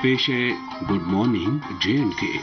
पेश है good morning J&K।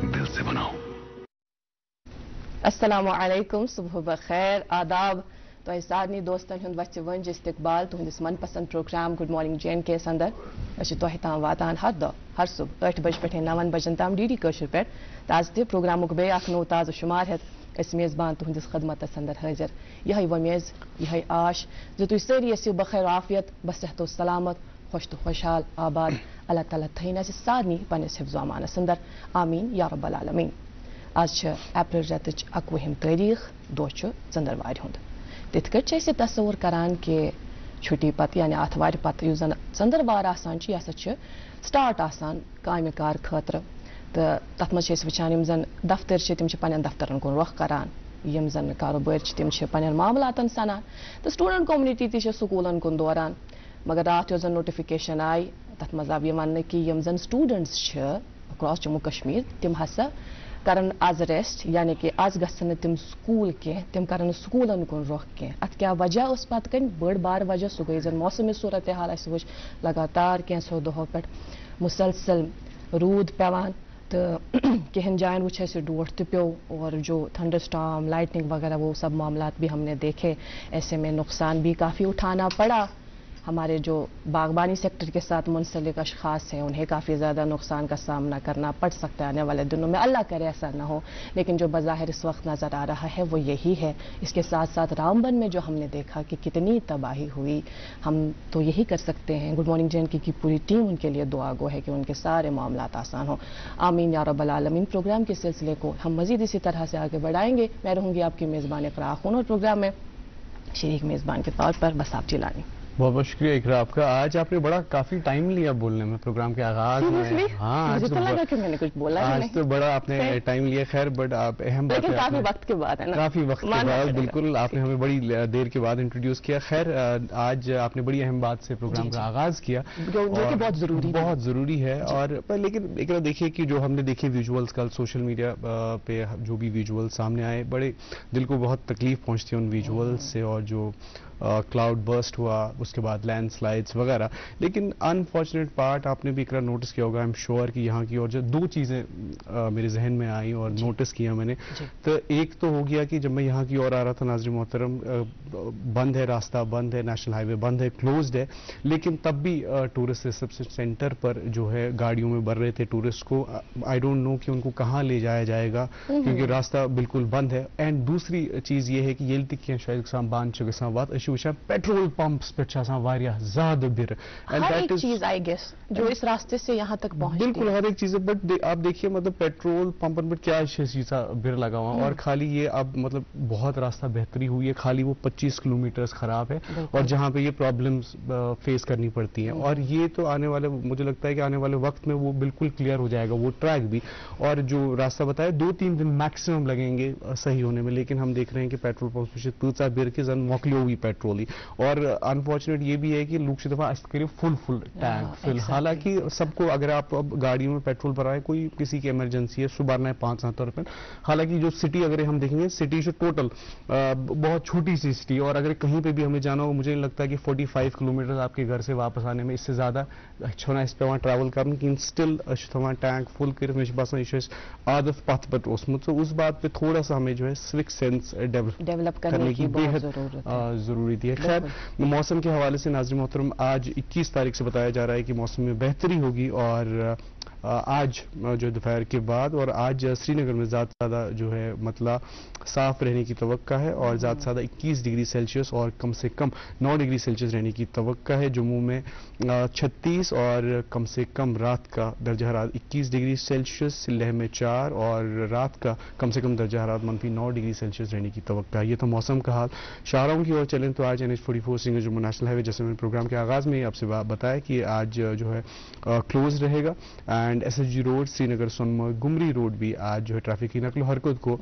दिल से बनाओ। अस्सलामु अलैकुम, सुबह बखैर, आदाब। तो सारे दोस्तन हूं वच वंज इस्तकबाल तुहंदिस मनपसंद प्रोग्राम गुड मॉर्निंग J&K अंदर तह ताम वातान हर दह हर सुबह 8 बज पे 9 बजन ताम DD कशर पे आज तह प्रोग्राम बे नो ताज़ शुमार है मेज़बान तुहंदिस खदमत अंदर हाजिर यह वमेज़ यह आश जो तुम सारी यू बखैर आफियत बसहत सलामत खुश तो खुशहाल आबाद अल्लाह ताला थीन सारे पन्निस हिफ्ज़ो अमानस अंदर आमीन या रब्बल आलमीन। आज अप्रैल रेतच 21 तारीख दो ज़ंदरवार हुंद तिथ कट तस्वुर करान कि छुट्टी पत यानी आथवार पत यु जन ज़ंदरवार आसान यह स्टार्ट आसान कामि कार खतर तो तथ मज वचान यम जन दफ्तर तिम पन्न दफ्तरन कुन रुख करान यम जन कारोबार तिम पन्न मामलातन सनान तो स्टूडेंट कम्युनिटी ती स्कूलन कुन दौरान मगर रात जो जन नोटिफिकेशन आई तथ मज आव वन कि यम जन स्टूडेंट्स अक्रॉस जम्मू कश्मीर तिम हसा करन आज रेस्ट यानी कि आज गसन तिम स्कूल कह तिम करन स्कूलन कुन रुख कह अत क्या वजह उस पत कन बड़ बार वजह सह गई जन मौसमी सूरत हाल वो लगातार कैसो दहो पे मुसलसल रूद पेवान तो कहन जायन वो डोट तो प्यो और जो थंडरस्टॉर्म लाइटनिंग वगैरह वो सब मामलात भी हमने देखे। ऐसे में नुकसान भी काफ़ी उठाना पड़ा। हमारे जो बागबानी सेक्टर के साथ मुंसलिक अशखास हैं उन्हें काफ़ी ज़्यादा नुकसान का सामना करना पड़ सकता है आने वाले दिनों में, अल्लाह करे ऐसा ना हो। लेकिन जो बज़ाहिर इस वक्त नज़र आ रहा है वो यही है। इसके साथ साथ रामबन में जो हमने देखा कि कितनी तबाही हुई, हम तो यही कर सकते हैं गुड मॉर्निंग J&K की पूरी टीम उनके लिए दुआ गो है कि उनके सारे मामलात आसान हो, आमीन या रब्बल आलमीन। प्रोग्राम के सिलसिले को हम मज़ीद इसी तरह से आगे बढ़ाएंगे। मैं रहूँगी आपकी मेज़बान इक़रा खान और प्रोग्राम में शरीक मेज़बान के तौर पर बस आप जिलानी। बहुत बहुत शुक्रिया इकरा आपका। आज आपने बड़ा काफी टाइम लिया बोलने में प्रोग्राम के आगाज में। हाँ, मुझे तो लगा कि मैंने कुछ बोला आज नहीं। तो बड़ा आपने टाइम लिया। खैर बट आप अहम बात है, काफी वक्त के बाद है ना, काफी वक्त के बाद बिल्कुल आपने हमें बड़ी देर के बाद इंट्रोड्यूस किया। खैर आज आपने बड़ी अहम बात से प्रोग्राम का आगाज किया जो कि बहुत जरूरी है। और लेकिन इकरा देखिए कि जो हमने देखे विजुअल्स कल सोशल मीडिया पे जो भी विजुअल सामने आए बड़े दिल को बहुत तकलीफ पहुंचती है उन विजुअल्स से। और जो क्लाउड बर्स्ट हुआ उसके बाद लैंडस्लाइड्स वगैरह। लेकिन अनफॉर्चुनेट पार्ट आपने भी इकरा नोटिस किया होगा, आई एम श्योर कि यहाँ की और जो दो चीज़ें मेरे जहन में आई और नोटिस किया मैंने। तो एक तो हो गया कि जब मैं यहाँ की ओर आ रहा था नाज़रीन मोहतरम, बंद है रास्ता, बंद है, नेशनल हाईवे बंद है, क्लोज्ड है, लेकिन तब भी टूरिस्ट रिसेप्शन सेंटर पर जो है गाड़ियों में भर रहे थे टूरिस्ट को। आई डोंट नो कि उनको कहाँ ले जाया जाएगा क्योंकि रास्ता बिल्कुल बंद है। एंड दूसरी चीज़ ये है कि ये कि शायद बान बात पेट्रोल पंप्स पे ज्यादा बिर चीज आई गेस जो इस रास्ते से यहाँ तक पहुंचती बिल्कुल हर एक चीज है। बट आप देखिए मतलब पेट्रोल पंप पर क्या शीशा बिर लगा हुआ और खाली ये अब मतलब बहुत रास्ता बेहतरी हुई है, खाली वो 25 किलोमीटर खराब है और जहाँ पे ये प्रॉब्लम्स फेस करनी पड़ती हैं। और ये तो आने वाले मुझे लगता है कि आने वाले वक्त में वो बिल्कुल क्लियर हो जाएगा वो ट्रैक भी। और जो रास्ता बताया 2-3 दिन मैक्सिमम लगेंगे सही होने में, लेकिन हम देख रहे हैं कि पेट्रोल पंप तूचा बिर के जन मोकलियो हुई पेट्रोल ही। और अनफॉर्चुनेट ये भी है कि लोग से दफा करिए फुल टैंक फिल, हालांकि सबको अगर आप अब गाड़ियों में पेट्रोल भराए, कोई किसी की इमरजेंसी है सुबह ना 5-7 रुपए, हालांकि जो सिटी अगर हम देखेंगे सिटी जो टोटल बहुत छोटी सी सिटी, और अगर कहीं पे भी हमें जाना हो, मुझे नहीं लगता है कि 45 किलोमीटर आपके घर से वापस आने में इससे ज्यादा अच्छा इस पे वहाँ ट्रैवल करना, कि स्टिल टैंक फुल कर आदत पथ पर ओसमुत, तो उस बात पे थोड़ा सा हमें जो है सिविक सेंस डेवलप करने की बेहद जरूरी थी। खैर, मौसम के हवाले से नाज़रीन मोहतरम, आज 21 तारीख से बताया जा रहा है कि मौसम में बेहतरी होगी, और आज जो दोपहर के बाद और आज श्रीनगर में ज़्यादा जो है मतलब साफ रहने की तवक्का है, और ज़्यादा 21 डिग्री सेल्सियस और कम से कम 9 डिग्री सेल्सियस रहने की तवक्का है। जम्मू में 36 और कम से कम रात का दर्जा हरारत 21 डिग्री सेल्सियस, लेह में 4 और रात का कम से कम दर्जा हरारत -9 डिग्री सेल्सियस रहने की तवक्का है। ये तो मौसम का हाल। शाहराओं की ओर चलें तो आज NH44 Srinagar Jammu national highway, जैसे मैंने प्रोग्राम के आगाज में आपसे बताया कि आज जो है क्लोज रहेगा, and SSG road Srinagar Sonamarg Gumri road भी आज जो है ट्रैफिक की नकल हरकत को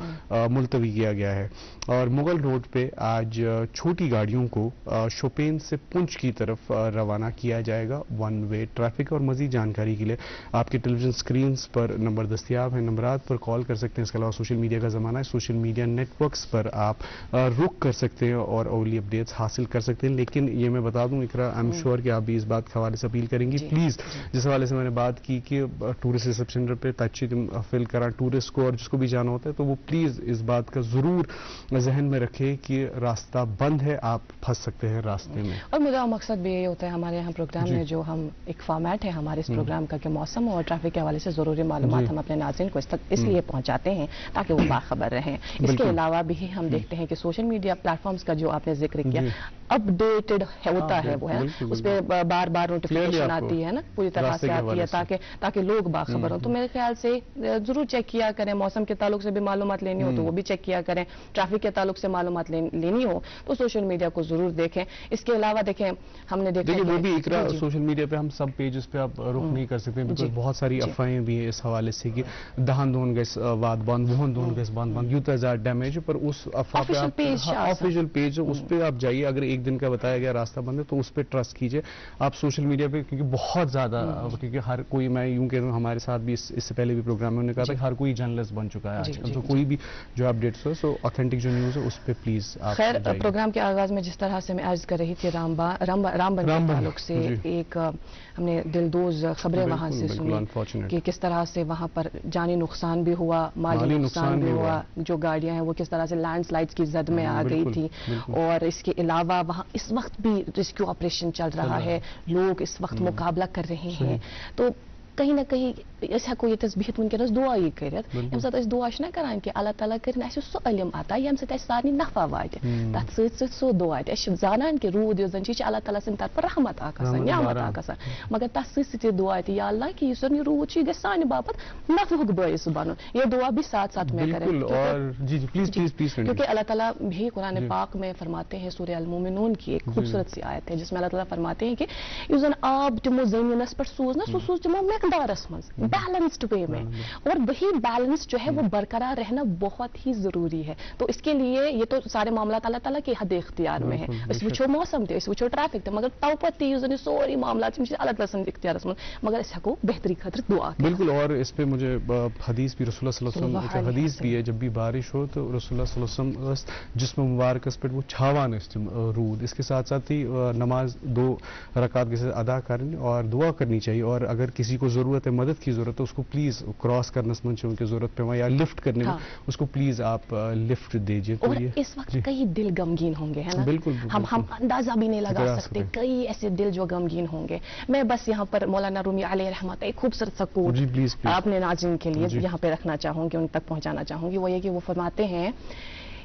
मुलतवी किया गया है। और मुगल रोड पे आज छोटी गाड़ियों को शोपियां से पुंछ की तरफ रवाना किया जाएगा, 1 वे ट्रैफिक। और मजीद जानकारी के लिए आपके टेलीविजन स्क्रीन पर नंबर दस्तियाब है, नंबरात पर कॉल कर सकते हैं। इसके अलावा सोशल मीडिया का जमाना है, सोशल मीडिया नेटवर्क्स पर आप रुक कर सकते हैं और ओवरली अपडेट्स हासिल कर सकते हैं। लेकिन ये मैं बता दूं इकरा, आई एम श्योर कि आप भी इस बात के हवाले से अपील करेंगी, प्लीज जिस हवाले से मैंने बात की कि टूरिस्ट रिसेप्शन सेंटर पे तच्ची फिल करा टूरिस्ट को, और जिसको भी जाना होता है तो वो प्लीज इस बात का जरूर जहन में रखे कि रास्ता बंद है, आप फंस सकते हैं रास्ते में। और मेरा मकसद भी यही होता है हमारे यहाँ प्रोग्राम में, जो हम एक फॉर्मेट है हमारे इस प्रोग्राम का कि मौसम और ट्रैफिक के हवाले से जरूरी मालूमात हम अपने नाज़रीन को इसलिए पहुंचाते हैं ताकि वो बाखबर रहें। इसके अलावा भी हम देखते हैं कि सोशल मीडिया प्लेटफॉर्म्स का जो आपने जिक्र किया अपडेटेड होता है, वो है उस पर बार बार नोटिफिकेशन आती है ना, पूरी तरह से आती है ताकि लोग बाखबर हों। तो मेरे ख्याल से जरूर चेक किया करें, मौसम के ताल्लुक से भी मालूमात लेनी हो तो वो भी चेक किया करें, ट्रैफिक के ताल्लुक से मालूमात लेनी हो तो सोशल मीडिया को जरूर देखें। इसके अलावा देखें हमने देखा वो भी इकरा सोशल मीडिया पे हम सब पेजेस पे आप रुक नहीं कर सकते, बिकॉज बहुत सारी अफवाहें भी है इस हवाले से कि दहन दोन गैस वाद बंद, वहन दोन गैस बंद यूता ज़्यादा डैमेज, पर उस अफवाह पे ऑफिशियल पेज उस पर आप जाइए, अगर एक दिन का बताया गया रास्ता बंद है तो उस पर ट्रस्ट कीजिए आप सोशल मीडिया पे, क्योंकि बहुत ज्यादा, क्योंकि हर कोई, मैं यूं कह रहा हूँ हमारे साथ भी इससे पहले भी प्रोग्राम में उन्होंने कहा था कि हर कोई जर्नलिस्ट बन चुका है आजकल, तो कोई भी जो अपडेट्स हो, सो ऑथेंटिक जो न्यूज है उस पर प्लीज आप। खैर, प्रोग्राम के आगाज में जिस तरह से मैं अर्ज कर रही थी रामबन के ताल्लुक से एक हमने दिलदोज खबरें वहां से सुनी कि किस तरह से वहां पर जानी नुकसान भी हुआ, माली नुकसान भी हुआ, जो गाड़ियां हैं वो किस तरह से लैंडस्लाइड्स की जद में आ गई थी। और इसके अलावा वहां इस वक्त भी रेस्क्यू ऑपरेशन चल रहा है, लोग इस वक्त मुकाबला कर रहे हैं। तो कहीं ना कहीं ऐसा कोई तस्बीहत वनकस दुआ ये कर दुआ करान कि अल्लाह ताला कर सो इलम अता यम सारे नफा वात तथ सो दुआ जानान कि रूद जन अल्लाह ताला सिंद तरफ रहमत नियामत मगर तथ दुआ या अल्लाह कि रूद ग सान बापत नफुक बायस बन, ये दुआ भी साथ साथ में करें, क्योंकि अल्लाह ताला भी कुरान पाक में फरमाते हैं, सूरह अल मोमिनून की एक खूबसूरत सी आयत है जिसमें अल्लाह ताला फरमाते हैं कि युस आब तमो जमीनस पर सूज ना सो तमो मकदारस मज बैलेंस्ड वे में, और वही बैलेंस जो है वो बरकरार रहना बहुत ही जरूरी है। तो इसके लिए ये तो सारे मामला अल्लाह ताला के हद इख्तियार में है, इस वो मौसम थे, इस वो ट्रैफिक थे, मगर तवपत सोरी मामला अल्लाह ताला सन इख्तियार में, मगर इस को बेहतरी खातिर दुआ। बिल्कुल, और इस पे मुझे हदीस भी रसूलुल्लाह सल्लल्लाहु अलैहि वसल्लम हदीस भी है, जब भी बारिश हो तो रसूलुल्लाह सल्लल्लाहु अलैहि वसल्लम जिस्म मुबारक पे वो छावान रूद, इसके साथ साथ ही नमाज 2 रकात के साथ अदा करनी और दुआ करनी चाहिए। और अगर किसी को जरूरत है, मदद की जरूरत है, उसको प्लीज क्रॉस करने में उनकी जरूरत पे या लिफ्ट करने में उसको प्लीज आप लिफ्ट दीजिए। तो ये इस वक्त कई दिल गमगीन होंगे, है ना? बिल्कुल, हम अंदाजा भी नहीं लगा सकते, कई ऐसे दिल जो गमगीन होंगे। मैं बस यहाँ पर मौलाना रूमी अलैहि रहमत एक खूबसूरत सा कोट आपने नाज़रीन के लिए यहाँ पे रखना चाहूंगी, उन तक पहुंचाना चाहूंगी। वो ये कि वो फरमाते हैं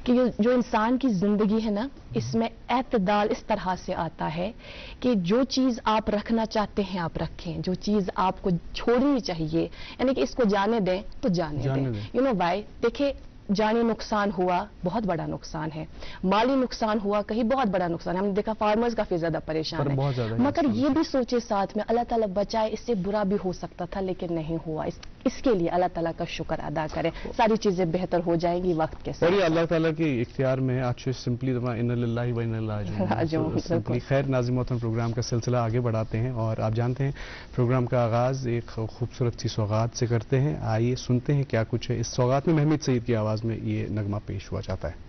कि जो इंसान की जिंदगी है ना, इसमें एतदाल इस तरह से आता है कि जो चीज आप रखना चाहते हैं आप रखें, जो चीज आपको छोड़नी चाहिए यानी कि इसको जाने दें तो जाने दें। You know why? देखिए, जानी नुकसान हुआ, बहुत बड़ा नुकसान है, माली नुकसान हुआ, कहीं बहुत बड़ा नुकसान है, हमने देखा फार्मर्स काफी ज्यादा परेशान है, मगर ये भी सोचे साथ में अल्लाह ताला बचाए, इससे बुरा भी हो सकता था लेकिन नहीं हुआ। इसके लिए अल्लाह ताला का शुक्र अदा करें, सारी चीजें बेहतर हो जाएंगी वक्त के साथ। और ये अल्लाह ताला के इख्तियार में आज सिंपली इन्ना लिल्लाहि व इन्ना इलैहि राजिऊन। खैर नाज़िम मोहतरम, प्रोग्राम का सिलसिला आगे बढ़ाते हैं और आप जानते हैं प्रोग्राम का आगाज एक खूबसूरत सी सौगात से करते हैं। आइए सुनते हैं क्या कुछ है इस सौगात में। महमूद सईद की आवाज में ये नगमा पेश हुआ जाता है।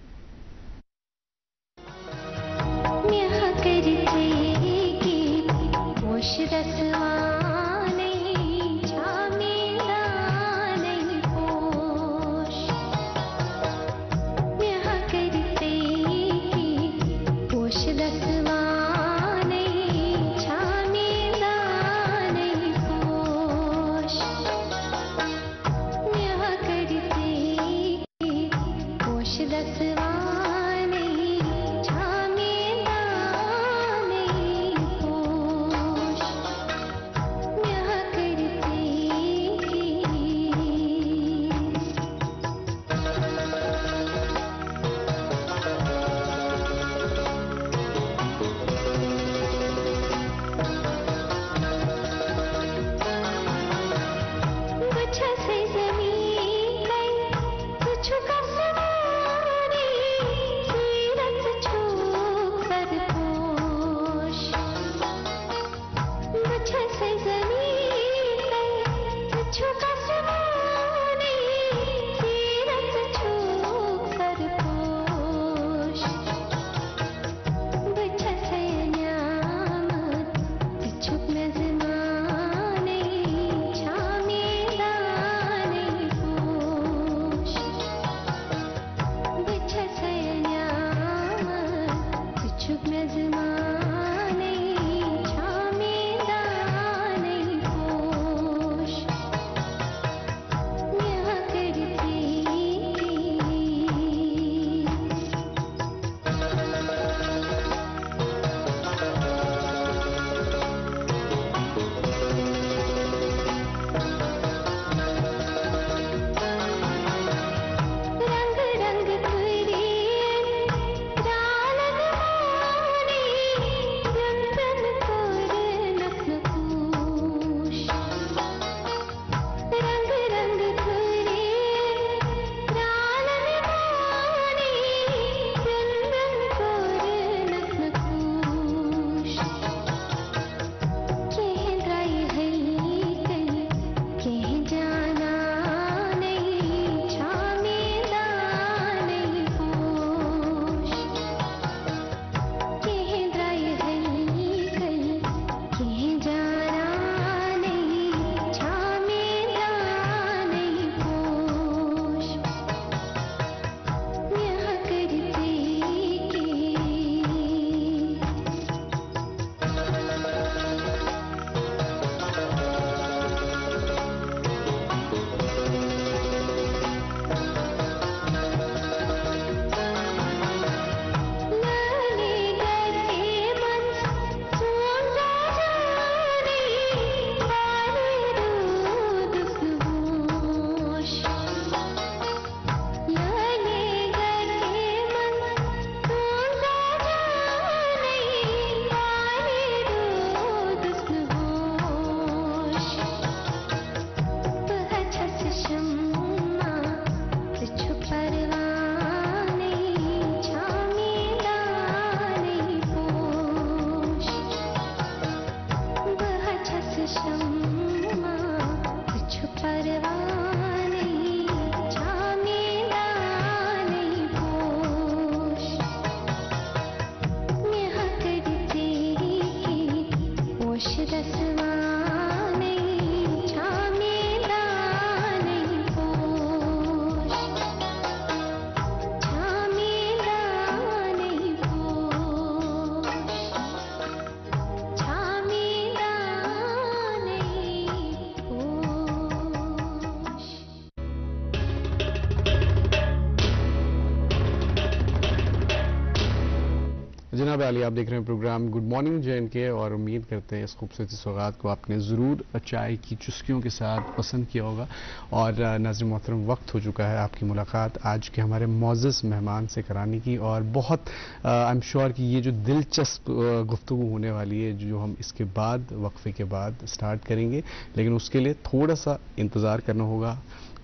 जनाब आली, आप देख रहे हैं प्रोग्राम गुड मॉर्निंग जे&के और उम्मीद करते हैं इस खूबसूरती सौगात को आपने ज़रूर चाय की चुस्कियों के साथ पसंद किया होगा। और नाज़रीन मोहतरम, वक्त हो चुका है आपकी मुलाकात आज के हमारे मौजूद मेहमान से कराने की, और बहुत आई एम श्योर कि ये जो दिलचस्प गुफ्तगू होने वाली है जो हम इसके बाद वक्फे के बाद स्टार्ट करेंगे, लेकिन उसके लिए थोड़ा सा इंतज़ार करना होगा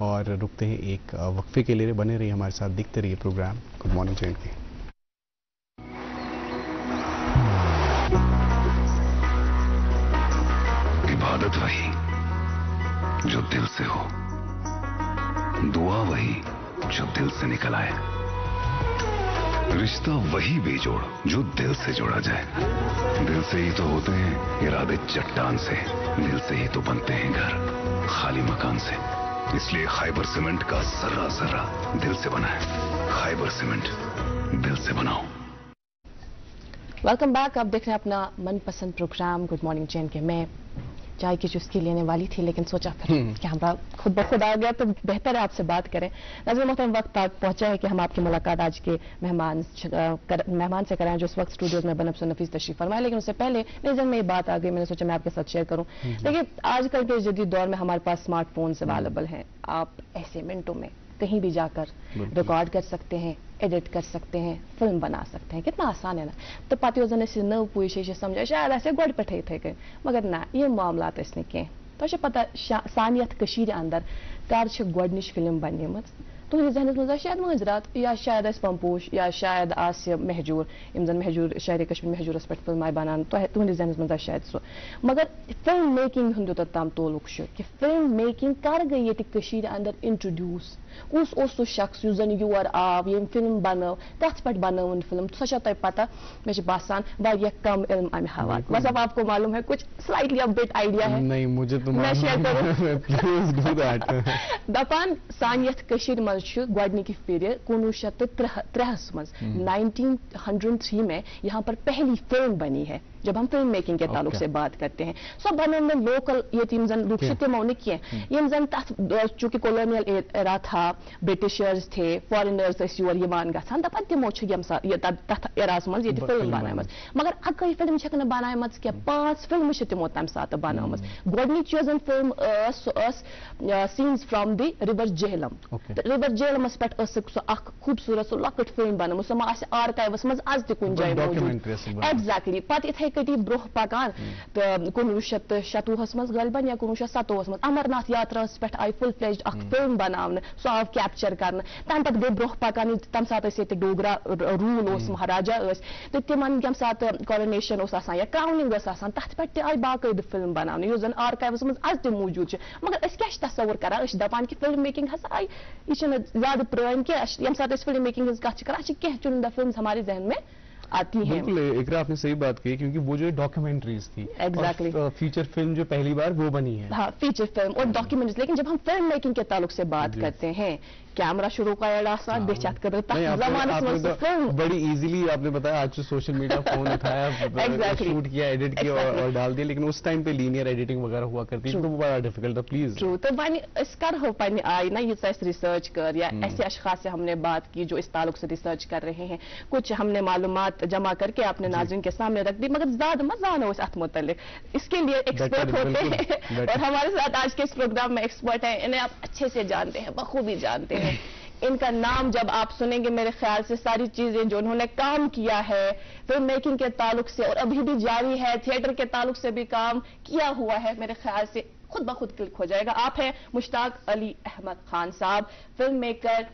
और रुकते हैं एक वक्फे के लिए। बने रहिए हमारे साथ, देखते रहिए प्रोग्राम गुड मॉर्निंग जे&के। इबादत वही जो दिल से हो, दुआ वही जो दिल से निकल आए, रिश्ता वही बेजोड़ जो दिल से जोड़ा जाए। दिल से ही तो होते हैं इरादे चट्टान से, दिल से ही तो बनते हैं घर खाली मकान से। इसलिए खैबर सीमेंट का सर्रा सर्रा दिल से बना है। खैबर सीमेंट, दिल से बनाओ। Welcome back. आप देख रहे हैं अपना मनपसंद प्रोग्राम गुड मॉर्निंग जे&के। मैं चाय की चुस्की लेने वाली थी, लेकिन सोचा फिर कैमरा खुद ब खुद आ गया तो बेहतर है आपसे बात करें। नाज़रीन मोहतरम, वक्त पहुंचा है कि हम आपकी मुलाकात आज के मेहमान से कराएं जो इस वक्त स्टूडियोज में बनफ्स नफीस तशरीफ फरमाए। लेकिन उससे पहले मेरे जहन में ये बात आ गई, मैंने सोचा मैं आपके साथ शेयर करूं। देखिए, आजकल के जदीद दौर में हमारे पास स्मार्टफोन्स अवेलेबल हैं। आप ऐसे मिनटों में कहीं भी जाकर रिकॉर्ड कर सकते हैं, एडिट कर सकते हैं, फिल्म बना सकते हैं। कितना आसान है ना। तो पातियों ने न पूछे समझा शायद ऐसे गोड़ पे थे, मगर ना, ये मामला इसने कह तो पता सानियत कशीर अंदर कर गोडनिश फिल्म बन तुहस जहनस मज शायद माजरात, या शायद पंपोश, या शायद महजूर यम जन महजूर शायर कश्मीर महजूरस पे फिल्म बनान तुहस जहनस मज शायद सो। मगर फिल्म मेकिंग हूं योत तम तोलुक कि फिल्म मेकिंग कर गई ये अंदर इंट्रोड्यूस, उस शख्स जन योर आव ये फिल्म बनव तथ पे बनवन फिल्म सो तुम पता मे बासान वारिया कम इल्म अमे हवाले। बस अब आपको मालूम है कुछ स्लाइटली अपडेट आइडिया है? नहीं, मुझे तो मैं शेयर करूं। दपान सानियत कशीर मज गोडनिक फिर 1903 मज 1903 में यहाँ पर पहली फिल्म बनी है। जब हम फिल्म मेकिंग के ताल्लुक से बात करते हैं, सो बनन लोकल ये तीन जन लुक से मौन किए यम जन चूंकि कॉलोनियल एरा था, ब्रिटिशर्स थे, फॉरेनर्स योर यवान गसान दपान तिमो तथ एरास मज ये फिल्म बनायमज। मगर अकई फिल्म छक न बनायमज के 5 फिल्म तिमो तम साथ बनायमज। गोडनिक जन film scenes from the river Jhelum. River जेहलमस पे सो खूबसूरत सो लकट फिल्म बनम सो आर्काइवस मज आज त कुन जाय मौजूद। एग्जैक्टली पत इथे कटी ब्रोह पकान तो 1927 मज गलबन या 1927 मज अमरनाथ यात्रा पे आई फुल फ्लेज्ड फिल्म बनावन सो आव कैप्चर कर तम पे गई ब्रोह पकान तम सात डोगरा रूल महाराजा तो तिमन यम सात कॉरोनेशन या क्राउनिंग तथ पे आई बाकायद फिल्म बनावन यु जन आर्काइवस मज आज त मौजूद। मगर तस्वुर करान दपान कि फिल्म मेकिंग हसा आई यह ज्यादा पुरान क्या यम सात फिल्म मेकिंग कह चुनिंदा फिल्म हमारे जहन में आती है। बिल्कुल इकरा, आपने सही बात कही, क्योंकि वो जो डॉक्यूमेंट्रीज थी एग्जैक्टली फीचर फिल्म जो पहली बार वो बनी है। हाँ, फीचर फिल्म और डॉक्यूमेंट्रीज। लेकिन जब हम फिल्म मेकिंग के ताल्लुक से बात करते हैं, कैमरा शुरू का बड़ी इजीली आपने बताया, आज तो सोशल मीडिया फोन उठाया शूट किया, एडिट किया और डाल दिया। लेकिन उस टाइम पे लीनियर एडिटिंग वगैरह हुआ करती थी तो वो बड़ा डिफिकल्ट था। प्लीज ट्रू तो इसकर हो पानी आई ना ये रिसर्च कर या ऐसे अशखास से हमने बात की जो इस ताल्लुक से रिसर्च कर रहे हैं, कुछ हमने मालूमात जमा करके अपने नाज़रीन के सामने रख दी। मगर ज्यादा मजा ना हो इस मुतल्लिक, इसके लिए एक्सपर्ट होते हैं और हमारे साथ आज के इस प्रोग्राम में एक्सपर्ट हैं। इन्हें आप अच्छे से जानते हैं, बखूबी जानते हैं। इनका नाम जब आप सुनेंगे, मेरे ख्याल से सारी चीजें जो उन्होंने काम किया है फिल्म मेकिंग के ताल्लुक से और अभी भी जारी है, थिएटर के ताल्लुक से भी काम किया हुआ है, मेरे ख्याल से खुद ब खुद क्लिक हो जाएगा। आप हैं मुश्ताक अली अहमद खान साहब, फिल्म मेकर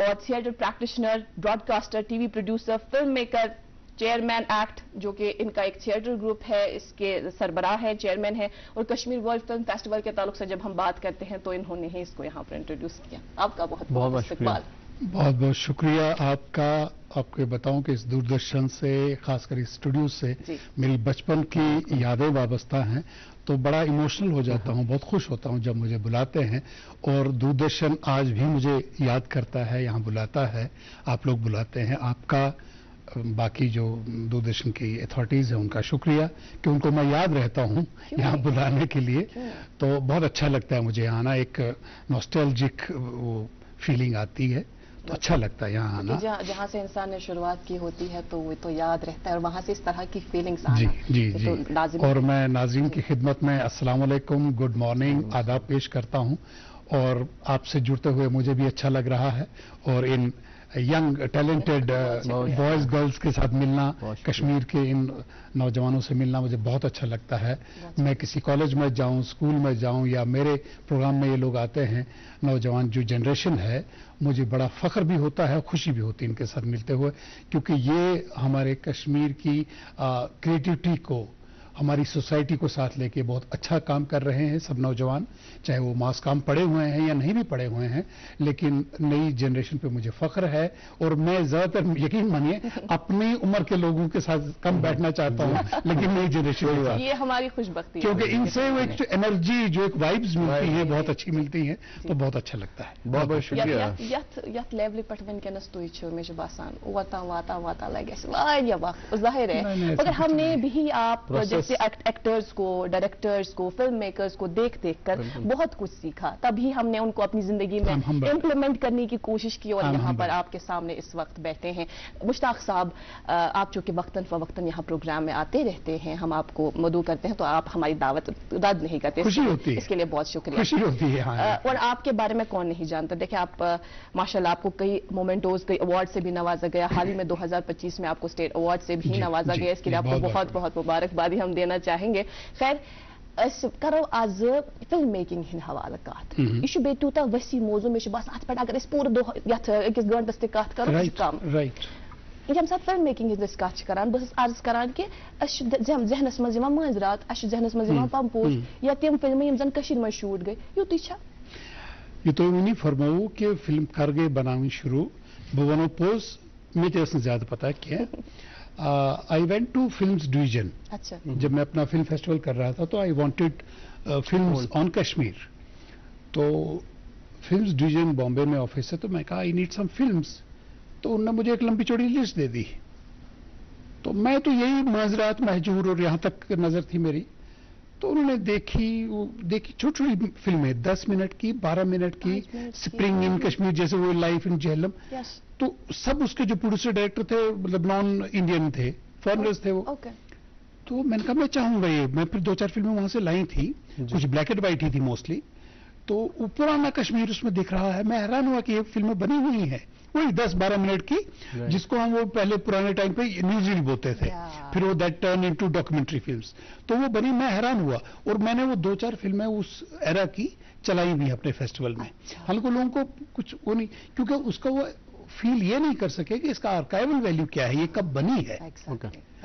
और theatre practitioner, broadcaster, TV producer, film maker, chairman act जो कि इनका एक थिएटर ग्रुप है, इसके सरबराह है, चेयरमैन है। और कश्मीर वर्ल्ड फिल्म फेस्टिवल के ताल्लुक से जब हम बात करते हैं तो इन्होंने ही इसको यहाँ पर इंट्रोड्यूस किया। आपका बहुत बहुत इस्तकबाल। बहुत बहुत शुक्रिया आपका। आपके बताऊं कि इस दूरदर्शन से, खासकर इस स्टूडियो से मेरी बचपन की यादें वाबस्ता हैं, तो बड़ा इमोशनल हो जाता हूं, बहुत खुश होता हूं जब मुझे बुलाते हैं। और दूरदर्शन आज भी मुझे याद करता है, यहाँ बुलाता है, आप लोग बुलाते हैं। आपका बाकी जो दूरदर्शन की अथॉरिटीज है उनका शुक्रिया कि उनको मैं याद रहता हूं यहाँ बुलाने के लिए। तो बहुत अच्छा लगता है मुझे यहाँ आना, एक नॉस्टैल्जिक वो फीलिंग आती है। तो अच्छा लगता है यहाँ आना। जहाँ से इंसान ने शुरुआत की होती है तो वो तो याद रहता है, और वहाँ से इस तरह की फीलिंग्स आना जी तो लाजिम। और मैं नाज़रीन की खिदमत में अस्सलाम वालेकुम, गुड मॉर्निंग, आदाब पेश करता हूँ। और आपसे जुड़ते हुए मुझे भी अच्छा लग रहा है, और इन यंग टैलेंटेड बॉयज गर्ल्स के साथ मिलना, कश्मीर के इन नौजवानों से मिलना मुझे बहुत अच्छा लगता है। मैं किसी कॉलेज में जाऊं, स्कूल में जाऊं, या मेरे प्रोग्राम में ये लोग आते हैं, नौजवान जो जनरेशन है, मुझे बड़ा फख्र भी होता है, खुशी भी होती है इनके साथ मिलते हुए, क्योंकि ये हमारे कश्मीर की क्रिएटिविटी को, हमारी सोसाइटी को साथ लेके बहुत अच्छा काम कर रहे हैं सब नौजवान, चाहे वो मास काम पढ़े हुए हैं या नहीं भी पढ़े हुए हैं, लेकिन नई जनरेशन पे मुझे फख्र है। और मैं ज्यादातर, यकीन मानिए, अपनी उम्र के लोगों के साथ कम बैठना चाहता हूँ, लेकिन नई जनरेशन के साथ, ये हमारी खुशबख्ती है, क्योंकि इनसे वो एक जो एनर्जी, जो एक वाइब्स मिलती है, बहुत अच्छी मिलती है, तो बहुत अच्छा लगता है। बहुत बहुत शुक्रिया। यथ लेवल पे वनकस तुम मे बासान वाता वाता वाता लगे वारिया वक्त जाहिर है, अगर हमने भी आप एक्टर्स को, डायरेक्टर्स को, फिल्म मेकर्स को देख देख कर बहुत कुछ सीखा, तभी हमने उनको अपनी जिंदगी में इम्प्लीमेंट करने की कोशिश की, और यहाँ पर आपके सामने इस वक्त बैठे हैं। मुश्ताक साहब, आप चूंकि वक्तन फवक्तन यहाँ प्रोग्राम में आते रहते हैं, हम आपको मदऊ करते हैं, तो आप हमारी दावत रद्द नहीं करते, खुशी होती है, इसके लिए बहुत शुक्रिया। खुशी होती है। और आपके बारे में कौन नहीं जानता, देखिए आप माशाल्लाह, आपको कई मोमेंटोज, कई अवार्ड से भी नवाजा गया, हाल ही में 2025 में आपको स्टेट अवार्ड से भी नवाजा गया, इसके लिए आपको बहुत बहुत मुबारकबादी हम देना चाहेंगे। खैर, करो आज फिल्म मेकिंग हिंद हवाले कत, यह बे तूत वसी मौजू, मे बस अत पे अगर पूरे दो अकिस घंटस तथ करो कम, ये सात फिल्म मेकिंग हज कत करान, बस अर्ज करान कि जहनस मज माजरात, जहनस मज पंपोज या तिम फिल्म यम जन कशीर में शूट गई, युत ये तो नहीं फरमाऊ कि फिल्म कर गए बनानी शुरू, बह वनो पोज, मे ज्यादा पता क्या। I went to films division. अच्छा। जब मैं अपना फिल्म फेस्टिवल कर रहा था तो I wanted films on Kashmir, तो फिल्म्स डिवीजन बॉम्बे में ऑफिस है, तो मैं कहा आई नीड सम फिल्म्स, तो उन्होंने मुझे एक लंबी चौड़ी लिस्ट दे दी, तो मैं तो यही माजरात, महजूर और यहाँ तक नजर थी मेरी, तो उन्होंने देखी छोटी छोटी फिल्में, 10 मिनट की, 12 मिनट की, स्प्रिंग इन कश्मीर जैसे, वो लाइफ इन झेलम, तो सब उसके जो प्रोड्यूसर डायरेक्टर थे, मतलब नॉन इंडियन थे, फॉरेनर्स थे वो। तो मैंने कहा मैं चाहूंगा ये, मैं फिर 2-4 फिल्में वहां से लाई थी, कुछ ब्लैक एंड व्हाइट ही थी मोस्टली, तो पुराना कश्मीर उसमें दिख रहा है। मैं हैरान हुआ कि ये फिल्में बनी हुई है वही 10-12 मिनट की, जिसको हम वो पहले पुराने टाइम पे न्यूज रील बोलते थे, फिर वो that turn into documentary films, तो वो बनी। मैं हैरान हुआ, और मैंने वो 2-4 फिल्में उस एरा की चलाई भी अपने फेस्टिवल में। हालांकि लोगों को कुछ वो नहीं, क्योंकि उसका वो फील ये नहीं कर सके कि इसका आर्काइवल वैल्यू क्या है, ये कब बनी है।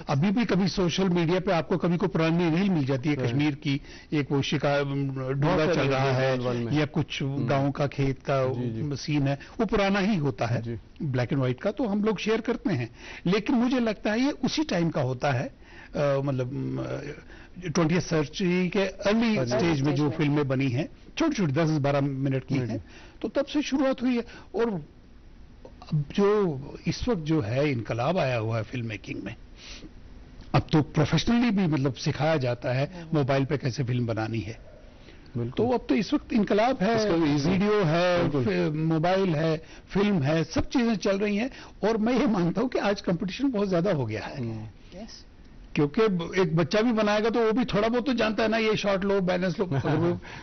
अभी भी कभी सोशल मीडिया पे आपको कभी को पुरानी रील मिल जाती है कश्मीर की, एक वो शिकार ढूंढा चल रहा है, या कुछ गांव का खेत का सीन है, वो पुराना ही होता है ब्लैक एंड व्हाइट का, तो हम लोग शेयर करते हैं। लेकिन मुझे लगता है ये उसी टाइम का होता है, मतलब 20वीं सेंचुरी के अर्ली स्टेज में जो फिल्में बनी हैं, छोटी छोटी 10-12 मिनट की हैं, तो तब से शुरुआत हुई है। और अब जो इस वक्त जो है इनकलाब आया हुआ है फिल्म मेकिंग में, अब तो प्रोफेशनली भी मतलब सिखाया जाता है मोबाइल पे कैसे फिल्म बनानी है, तो अब तो इस वक्त इनकलाब है, वीडियो है, मोबाइल है, फिल्म है, सब चीजें चल रही हैं। और मैं ये मानता हूं कि आज कंपटीशन बहुत ज्यादा हो गया है, क्योंकि एक बच्चा भी बनाएगा तो वो भी थोड़ा बहुत तो जानता है ना, ये शॉट लो, बैलेंस लो,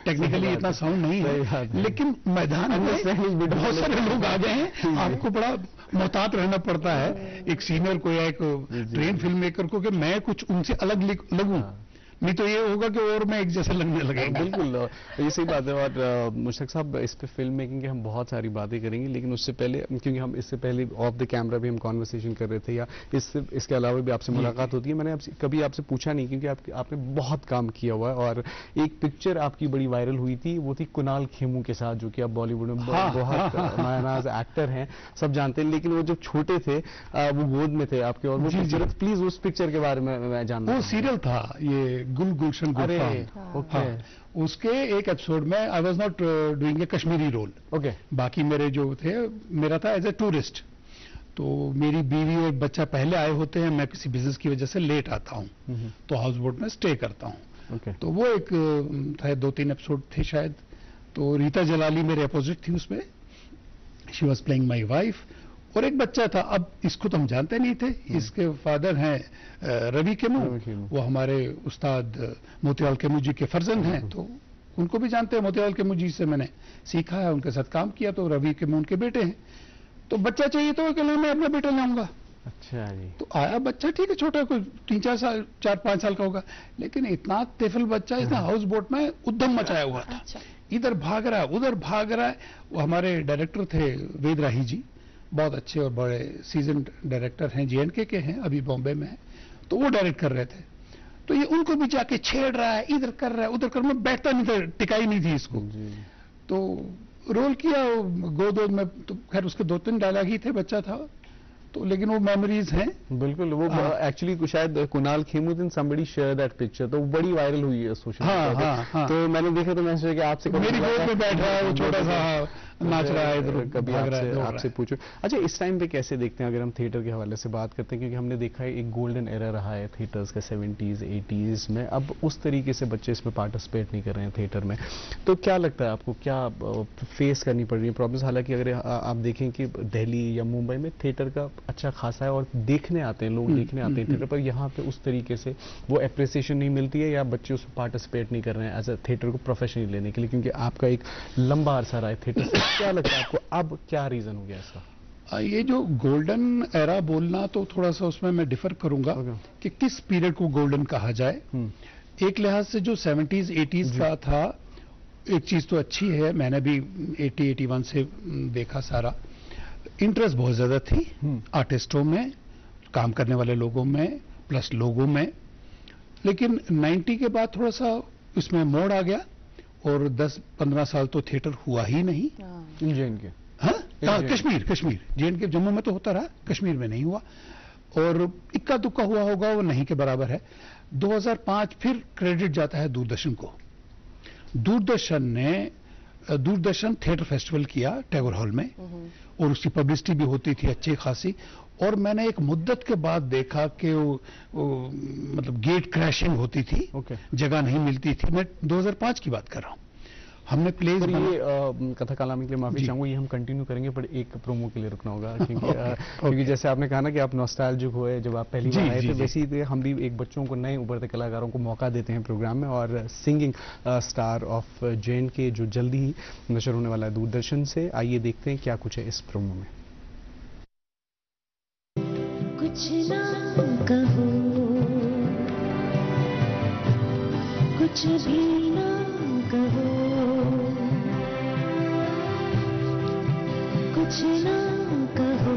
टेक्निकली इतना साउंड नहीं है, लेकिन मैदान में बहुत सारे लोग आ गए हैं, आपको बड़ा मोहतात रहना पड़ता है एक सीनियर को या एक ट्रेन फिल्म मेकर को, कि मैं कुछ उनसे अलग लगूं, नहीं तो ये होगा कि और मैं एक जैसे लगने लगेगा। बिल्कुल, ये सही बात है। और मुश्ताक साहब, इस पे फिल्म मेकिंग के हम बहुत सारी बातें करेंगे, लेकिन उससे पहले, क्योंकि हम इससे पहले ऑफ द कैमरा भी हम कॉन्वर्सेशन कर रहे थे, या इसके अलावा भी आपसे मुलाकात होती है, मैंने कभी आपसे पूछा नहीं, क्योंकि आपने बहुत काम किया हुआ है। और एक पिक्चर आपकी बड़ी वायरल हुई थी, वो थी कुणाल खेमू के साथ, जो कि आप बॉलीवुड में बहुत मायनाज एक्टर हैं, सब जानते हैं, लेकिन वो जब छोटे थे वो गोद में थे आपके, और वो पिक्चर, प्लीज उस पिक्चर के बारे में मैं जानना। वो सीरियल था, ये गुल गुलशन गुलफाम, उसके एक एपिसोड में I was not doing a Kashmiri role, बाकी मेरे जो थे, मेरा था एज ए टूरिस्ट, तो मेरी बीवी और बच्चा पहले आए होते हैं, मैं किसी बिजनेस की वजह से लेट आता हूं, तो हाउस बोट में स्टे करता हूं, तो वो एक था, 2-3 एपिसोड थे शायद, तो रीता जलाली मेरे अपोजिट थी उसमें, she was playing my wife, और एक बच्चा था। अब इसको तो हम जानते नहीं थे, इसके फादर हैं रवि केमू, वो हमारे उस्ताद मोतीलाल केमू जी के फर्जंद हैं, तो उनको भी जानते हैं। मोतीलाल केमू जी से मैंने सीखा है, उनके साथ काम किया, तो रवि केमू उनके बेटे हैं। तो बच्चा चाहिए तो कहना मैं अपना बेटा लाऊंगा। अच्छा जी। तो आया बच्चा, ठीक है, छोटा, कोई 4-5 साल का होगा, लेकिन इतना तिफल बच्चा, इतना हाउस बोट में उद्यम मचाया हुआ था। इधर भाग रहा है, उधर भाग रहा है। वो हमारे डायरेक्टर थे वेद राही जी, बहुत अच्छे और बड़े सीजन डायरेक्टर हैं, JNK के हैं, अभी बॉम्बे में हैं, तो वो डायरेक्ट कर रहे थे। तो ये उनको भी जाके छेड़ रहा है, इधर कर रहा है, उधर कर, मैं बैठता नहीं था, टिकाई नहीं थी इसको। तो रोल किया गोद में, तो खैर उसके 2-3 डायलॉग ही थे, बच्चा था तो, लेकिन वो मेमोरीज हैं। बिल्कुल, वो एक्चुअली शायद कुणाल खेमुद्दीन समबडी शेयर दैट पिक्चर, तो वो बड़ी वायरल हुई है सोशल मीडिया पे। तो मैंने देखा, तो मैंने सोचा कि आपसे मेरी गोद में बैठ रहा है वो, छोटा सा नाच रहा है इधर, कभी आपसे पूछो। अच्छा, इस टाइम पे कैसे देखते हैं, अगर हम थिएटर के हवाले से बात करते हैं, क्योंकि हमने देखा है एक गोल्डन एरा रहा है थिएटर्स का 70s 80s में, अब उस तरीके से बच्चे इसमें पार्टिसिपेट नहीं कर रहे हैं थिएटर में, तो क्या लगता है आपको, क्या फेस करनी पड़ रही है प्रॉब्लम्स? हालांकि अगर आप देखें कि दिल्ली या मुंबई में थिएटर का अच्छा खासा है और देखने आते हैं लोग, देखने आते हैं थिएटर, पर यहाँ पे उस तरीके से वो अप्रिसिएशन नहीं मिलती है, या बच्चे उसमें पार्टिसिपेट नहीं कर रहे हैं एज अ थिएटर को प्रोफेशनली लेने के लिए, क्योंकि आपका एक लंबा अरसा रहा है थिएटर से। क्या लगता है आपको, अब क्या रीजन हो गया इसका? ये जो गोल्डन एरा बोलना, तो थोड़ा सा उसमें मैं डिफर करूंगा कि किस पीरियड को गोल्डन कहा जाए। एक लिहाज से जो 70s 80s का था, एक चीज तो अच्छी है, मैंने भी 80-81 से देखा सारा, इंटरेस्ट बहुत ज्यादा थी आर्टिस्टों में, काम करने वाले लोगों में, प्लस लोगों में। लेकिन 90 के बाद थोड़ा सा इसमें मोड़ आ गया, और 10-15 साल तो थिएटर हुआ ही नहीं। JNK, हाँ, कश्मीर JNK, जम्मू में तो होता रहा, कश्मीर में नहीं हुआ, और इक्का दुक्का हुआ होगा, वो नहीं के बराबर है। 2005 फिर क्रेडिट जाता है दूरदर्शन को। दूरदर्शन थिएटर फेस्टिवल किया टैगोर हॉल में, और उसकी पब्लिसिटी भी होती थी अच्छी खासी। और मैंने एक मुद्दत के बाद देखा कि वो मतलब गेट क्रैशिंग होती थी, जगह नहीं मिलती थी। मैं 2005 की बात कर रहा हूँ। हमने प्लेस, ये कथा कलामी के लिए माफी चाहूंगा, ये हम कंटिन्यू करेंगे, पर एक प्रोमो के लिए रुकना होगा, क्योंकि जैसे आपने कहा ना कि आप नॉस्टैल्जिक हुए जब आप पहली बार आए थे, वैसे ही हम भी एक बच्चों को, नए उभरते कलाकारों को मौका देते हैं प्रोग्राम में, और सिंगिंग स्टार ऑफ JNK जो जल्दी ही नशर होने वाला है दूरदर्शन से। आइए देखते हैं क्या कुछ है इस प्रोमो में। कुछ ना कहो, कुछ भी ना कहो, कुछ ना कहो,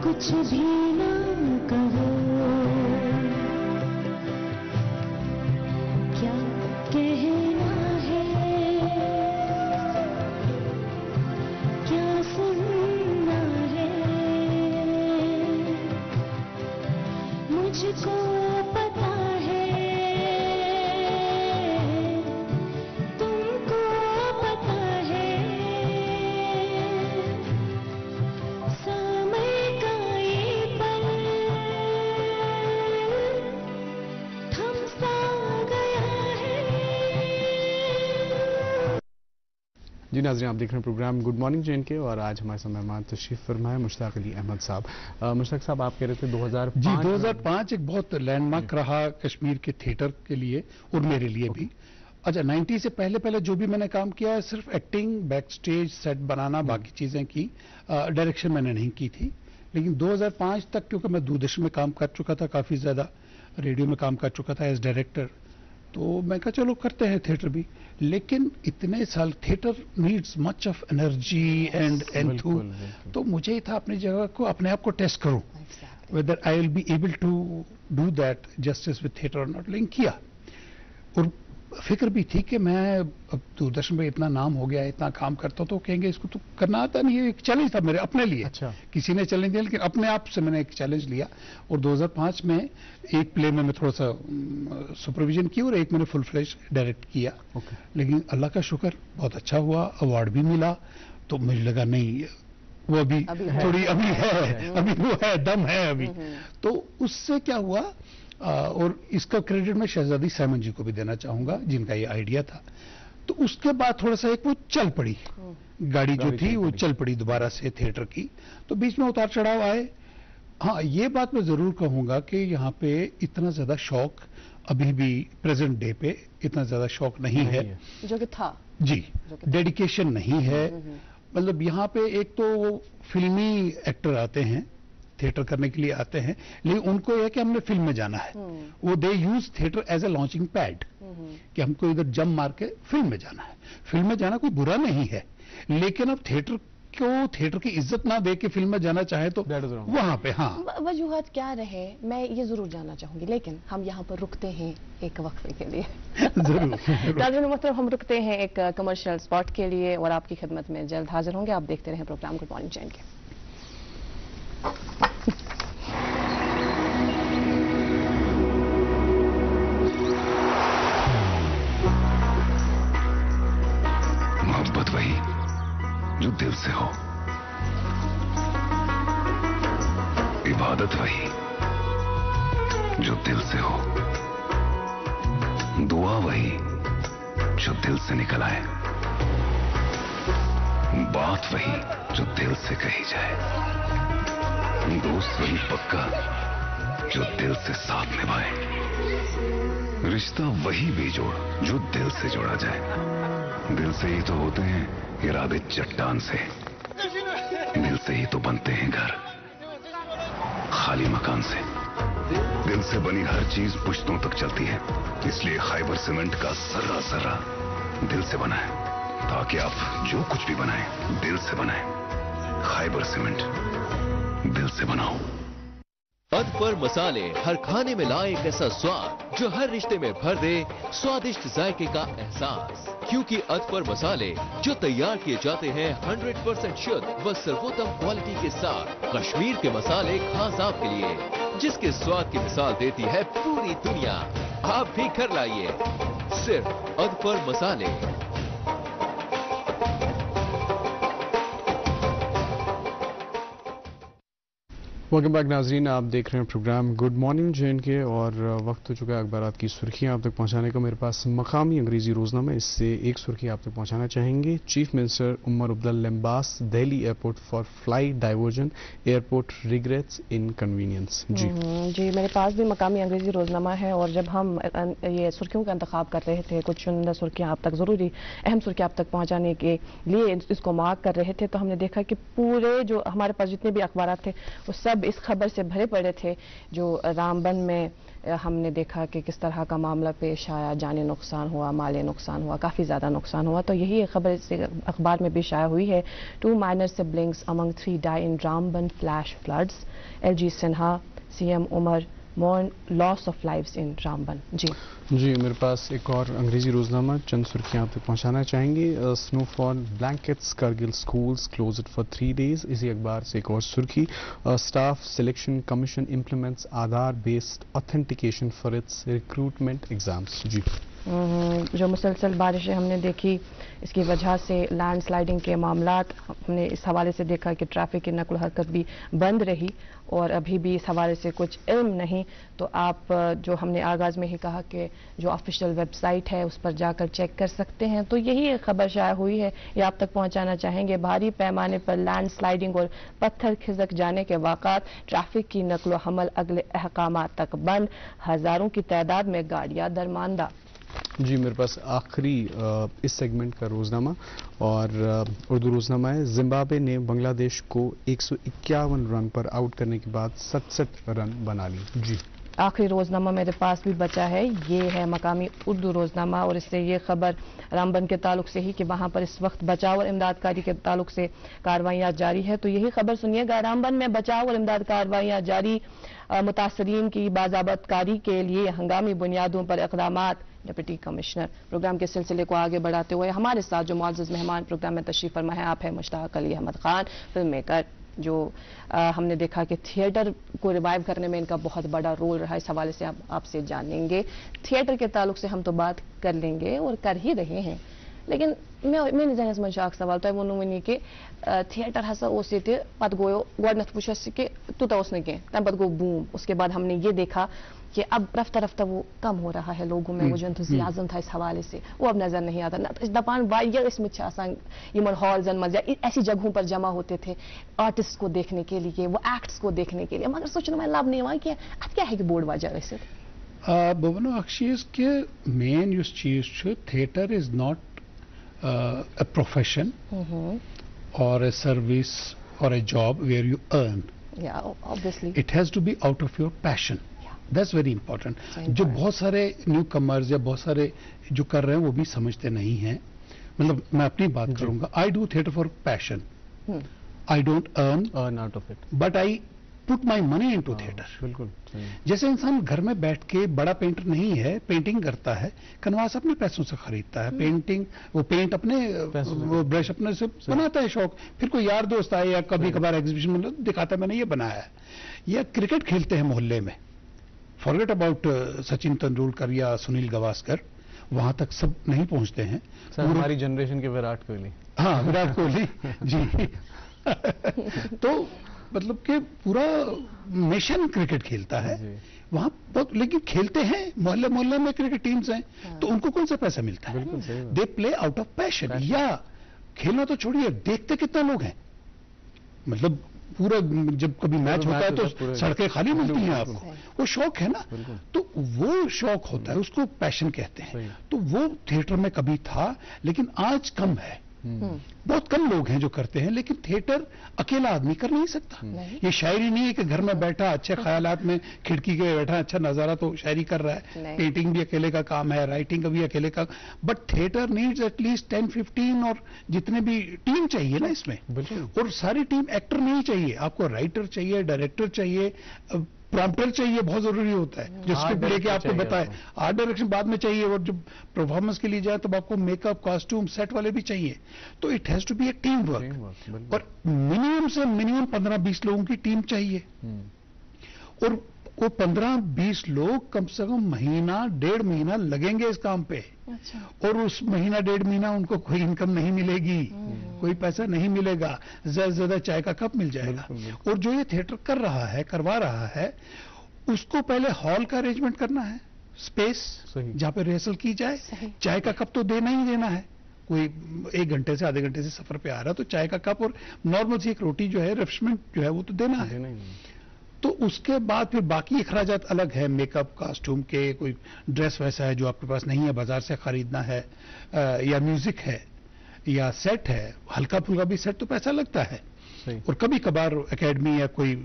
कुछ भी ना कहो, क्या कहना है, क्या सुनना है, मुझको पता है, तुमको पता है, समय का ये पल थम सा गया है। जी नाज़रीन, आप देख रहे हैं प्रोग्राम गुड मॉर्निंग JNK, और आज हमारे साथ मेहमान तशरीफ फरमा है मुश्ताक अली अहमद साहब। मुश्ताक साहब, आप कह रहे थे 2005। जी, 2005 एक बहुत लैंडमार्क रहा कश्मीर के थिएटर के लिए और मेरे लिए भी। अच्छा, 90 से पहले जो भी मैंने काम किया है, सिर्फ एक्टिंग, बैक स्टेज, सेट बनाना, बाकी चीजें की, डायरेक्शन मैंने नहीं की थी। लेकिन 2005 तक, क्योंकि मैं दूरदर्शन में काम कर चुका था, काफी ज्यादा रेडियो में काम कर चुका था एज डायरेक्टर, तो मैं कहा चलो करते हैं थिएटर भी। लेकिन इतने साल theatre needs much of energy and enthu, तो मुझे ही था अपनी जगह को, अपने आप को टेस्ट करूं whether I will be able to do that justice with theatre or not. लेकिन किया, और फिक्र भी थी कि मैं अब दूरदर्शन में इतना नाम हो गया, इतना काम करता तो कहेंगे इसको तो करना आता नहीं है। एक चैलेंज था मेरे अपने लिए। अच्छा। किसी ने चैलेंज दिया, लेकिन अपने आप से मैंने एक चैलेंज लिया, और 2005 में एक प्ले में मैं थोड़ा सा सुपरविजन की, और एक मैंने फुल फ्लेश डायरेक्ट किया। लेकिन अल्लाह का शुक्र बहुत अच्छा हुआ, अवार्ड भी मिला, तो मुझे लगा नहीं वो अभी थोड़ी अभी है, अभी वो है, दम है अभी। तो उससे क्या हुआ, और इसका क्रेडिट मैं शहजादी सैमन जी को भी देना चाहूंगा, जिनका ये आइडिया था। तो उसके बाद थोड़ा सा एक वो चल पड़ी, गाड़ी जो थी वो चल पड़ी दोबारा से थिएटर की। तो बीच में उतार चढ़ाव आए। हाँ, ये बात मैं जरूर कहूंगा कि यहाँ पे इतना ज्यादा शौक अभी भी प्रेजेंट डे पे इतना ज्यादा शौक नहीं है जो कि था जी, डेडिकेशन नहीं है। मतलब यहाँ पे एक तो फिल्मी एक्टर आते हैं, थिएटर करने के लिए आते हैं, लेकिन उनको यह है कि हमने फिल्म में जाना है। वो they use theatre as a launching pad कि हमको इधर जम मार के फिल्म में जाना है। फिल्म में जाना कोई बुरा नहीं है, लेकिन अब थिएटर को थिएटर की इज्जत ना दे के फिल्म में जाना चाहे तो वहां पे हाँ वजूहत क्या रहे मैं ये जरूर जानना चाहूंगी। लेकिन हम यहाँ पर रुकते हैं एक वक्फे के लिए। नाज़रीन मोहतरम, हम रुकते हैं एक कमर्शियल स्पॉट के लिए और आपकी खिदमत में जल्द हाजिर होंगे। आप देखते रहें प्रोग्राम गुड मॉर्निंग जैन के। मोहब्बत वही जो दिल से हो, इबादत वही जो दिल से हो, दुआ वही जो दिल से निकल आए, बात वही जो दिल से कही जाए, दोस्त वही पक्का जो दिल से साथ निभाए, रिश्ता वही बेजोड़ जो दिल से जोड़ा जाए। दिल से ही तो होते हैं इरादे चट्टान से, दिल से ही तो बनते हैं घर खाली मकान से। दिल से बनी हर चीज पुश्तों तक चलती है, इसलिए खैबर सीमेंट का सर्रा सर्रा दिल से बना है, ताकि आप जो कुछ भी बनाएं दिल से बनाएं। खैबर सीमेंट, दिल से बनाओ। अदफर मसाले हर खाने में लाए एक ऐसा स्वाद जो हर रिश्ते में भर दे स्वादिष्ट जायके का एहसास, क्योंकि अदफर मसाले जो तैयार किए जाते हैं 100% शुद्ध व सर्वोत्तम क्वालिटी के साथ। कश्मीर के मसाले खास आपके लिए, जिसके स्वाद की मिसाल देती है पूरी दुनिया। आप भी घर लाइए सिर्फ अदफर मसाले। वेलकम बैक नाजरीन, आप देख रहे हैं प्रोग्राम गुड मॉर्निंग जैन के और वक्त हो चुका है अखबारात की सुर्खियां आप तक पहुंचाने का। मेरे पास मकामी अंग्रेजी रोजनामा, इससे एक सुर्खी आप तक पहुंचाना चाहेंगे। चीफ मिनिस्टर उमर अब्दुल लिम्बास Delhi airport for flight diversion, airport regrets inconvenience. जी मेरे पास भी मकामी अंग्रेजी रोजनामा है और जब हम ये सुर्खियों का इंतखाब कर रहे थे, कुछ चुनिंदा सुर्खियां आप तक जरूरी अहम सुर्खियां आप तक पहुंचाने के लिए इसको मार्क कर रहे थे, तो हमने देखा कि पूरे जो हमारे पास जितने भी अखबार थे वो सब इस खबर से भरे पड़े थे जो रामबन में हमने देखा कि किस तरह का मामला पेश आया, जानी नुकसान हुआ, माली नुकसान हुआ, काफ़ी ज़्यादा नुकसान हुआ। तो यही एक खबर इस अखबार में भी शाया हुई है। 2 minor siblings among 3 die in Ramban flash floods, LG Sinha, CM Omar mourn loss of lives in Ramban. जी मेरे पास एक और अंग्रेजी रोजनामा, चंद सुर्खियां आप तक पहुंचाना चाहेंगे। Snowfall blankets Kargil schools closed for 3 days, इसी अखबार से एक और सुर्खी। Staff selection commission implements Aadhaar based authentication for its recruitment exams. जी जो मुसलसल बारिशें हमने देखी, इसकी वजह से लैंडस्लाइडिंग के मामलात, हमने इस हवाले से देखा कि ट्रैफिक की नकल हरकत भी बंद रही और अभी भी इस हवाले से कुछ इल्म नहीं। तो आप जो हमने आगाज़ में ही कहा कि जो ऑफिशियल वेबसाइट है उस पर जाकर चेक कर सकते हैं। तो यही एक खबर शाया हुई है, ये आप तक पहुंचाना चाहेंगे। भारी पैमाने पर लैंडस्लाइडिंग और पत्थर खिसक जाने के वाक़ात, ट्रैफिक की नकल हमल अगले अहकामात तक बंद, हज़ारों की तादाद में गाड़ियाँ दरमांदा। जी मेरे पास आखिरी इस सेगमेंट का रोजनामा और उर्दू रोजनामा है। जिम्बाब्वे ने बांग्लादेश को 151 रन पर आउट करने के बाद 67 रन बना ली। जी आखिरी रोजनामा मेरे पास भी बचा है, ये है मकामी उर्दू रोजनामा और इससे ये खबर रामबन के ताल्लुक से ही कि वहाँ पर इस वक्त बचाव और इमदाद कारी के ताल्लुक से कार्रवाइयाँ जारी है। तो यही खबर सुनिएगा, रामबन में बचाव और इमदाद कार्रवाइयाँ जारी, मुतासरीन की बाज़ाबतकारी के लिए हंगामी बुनियादों पर इक़दामात। डिप्टी कमिश्नर प्रोग्राम के सिलसिले को आगे बढ़ाते हुए हमारे साथ जो मुअज़्ज़ज़ मेहमान प्रोग्राम में तशरीफ फरमा है, आप है मुश्ताक अली अहमद खान, फिल्म मेकर, जो हमने देखा कि थिएटर को रिवाइव करने में इनका बहुत बड़ा रोल रहा। इस हवाले से आपसे जानेंगे। थिएटर के ताल्लुक से हम तो बात कर लेंगे और कर ही रहे हैं, लेकिन मैं जहनस मन अख सवाल तुम वो वन कि थिएटर हसा पे गो गोडनथ वुस कि तूत कह तम पे गो बूम। उसके बाद हमने ये देखा कि अब रफ्ता रफ्ता वो कम हो रहा है लोगों में, वो जो एंथुसियाज्म था इस हवाले से वो अब नजर नहीं आता। दपान वारिया इसमें यमन हॉल्स मज या ऐसी जगहों पर जमा होते थे आर्टिस्ट को देखने के लिए, वो एक्ट्स को देखने के लिए, मगर सोचने में लाभ नहीं हुआ कि अब क्या है कि बोर्ड वजह वैसे बवनो अक्षीज के मेन युस चीज छु theatre is not a profession or a service or a job where you earn. obviously it has to be out of your passion. That's very important. जो बहुत सारे न्यू कमर्स या बहुत सारे जो कर रहे हैं वो भी समझते नहीं हैं। मतलब मैं अपनी बात करूंगा, I do theatre for passion, I don't earn out of it, but I put my money into theatre. बिल्कुल जैसे इंसान घर में बैठ के बड़ा पेंटर नहीं है, पेंटिंग करता है, कनवास अपने पैसों से खरीदता है, पेंटिंग वो पेंट अपने वो ब्रश अपने से बनाता है शौक, फिर कोई यार दोस्त आए या कभी कभार एग्जीबिशन में दिखाता है मैंने ये बनाया है। या क्रिकेट खेलते हैं मोहल्ले में, फॉरगेट अबाउट सचिन तेंदुलकर या सुनील गावस्कर, वहां तक सब नहीं पहुंचते हैं। हमारी जनरेशन के विराट कोहली, हाँ विराट कोहली जी तो मतलब कि पूरा नेशन क्रिकेट खेलता है वहां बहुत, लेकिन खेलते हैं मोहल्ले मोहल्ले में क्रिकेट टीम्स हैं, तो उनको कौन सा पैसा मिलता है? They play out of passion. या खेलना तो छोड़िए, देखते कितने लोग हैं, मतलब पूरा जब कभी मैच होता है तो सड़कें खाली मिलती हैं आपको, वो शौक है ना, तो वो शौक होता है, उसको पैशन कहते हैं। तो वो थिएटर में कभी था लेकिन आज कम है, बहुत कम लोग हैं जो करते हैं, लेकिन थिएटर अकेला आदमी कर नहीं सकता। ये शायरी नहीं है कि घर में बैठा अच्छे ख्यालात में खिड़की के बैठा अच्छा नजारा तो शायरी कर रहा है, पेंटिंग भी अकेले का काम है, राइटिंग का भी अकेले का, बट थिएटर नीड्स एटलीस्ट 10-15 और जितने भी टीम चाहिए ना इसमें, और सारी टीम एक्टर नहीं चाहिए, आपको राइटर चाहिए, डायरेक्टर चाहिए, प्रॉम्प्टर चाहिए, बहुत जरूरी होता है जो स्क्रिप्ट लेके आपको बताए, आर्ट डायरेक्शन बाद में चाहिए, और जब परफॉर्मेंस के लिए जाए तो आपको मेकअप कॉस्ट्यूम सेट वाले भी चाहिए। तो it has to be a team work, और मिनिमम से मिनिमम 15-20 लोगों की टीम चाहिए, और वो 15-20 लोग कम से कम महीना 1.5 महीना लगेंगे इस काम पे। अच्छा। और उस महीना 1.5 महीना उनको कोई इनकम नहीं मिलेगी, कोई पैसा नहीं मिलेगा, ज्यादा से ज्यादा चाय का कप मिल जाएगा। और जो ये थिएटर कर रहा है, करवा रहा है, उसको पहले हॉल का अरेंजमेंट करना है, स्पेस जहां पे रिहर्सल की जाए, चाय का कप तो देना ही देना है, कोई 1 घंटे से आधे घंटे से सफर पे आ रहा तो चाय का कप और नॉर्मल सी एक रोटी जो है रिफ्रेशमेंट जो है वो तो देना है। तो उसके बाद फिर बाकी अखराजात अलग है, मेकअप कॉस्ट्यूम के, कोई ड्रेस वैसा है जो आपके पास नहीं है, बाजार से खरीदना है, या म्यूजिक है या सेट है, हल्का फुल्का भी सेट तो पैसा लगता है, और कभी कभार एकेडमी या कोई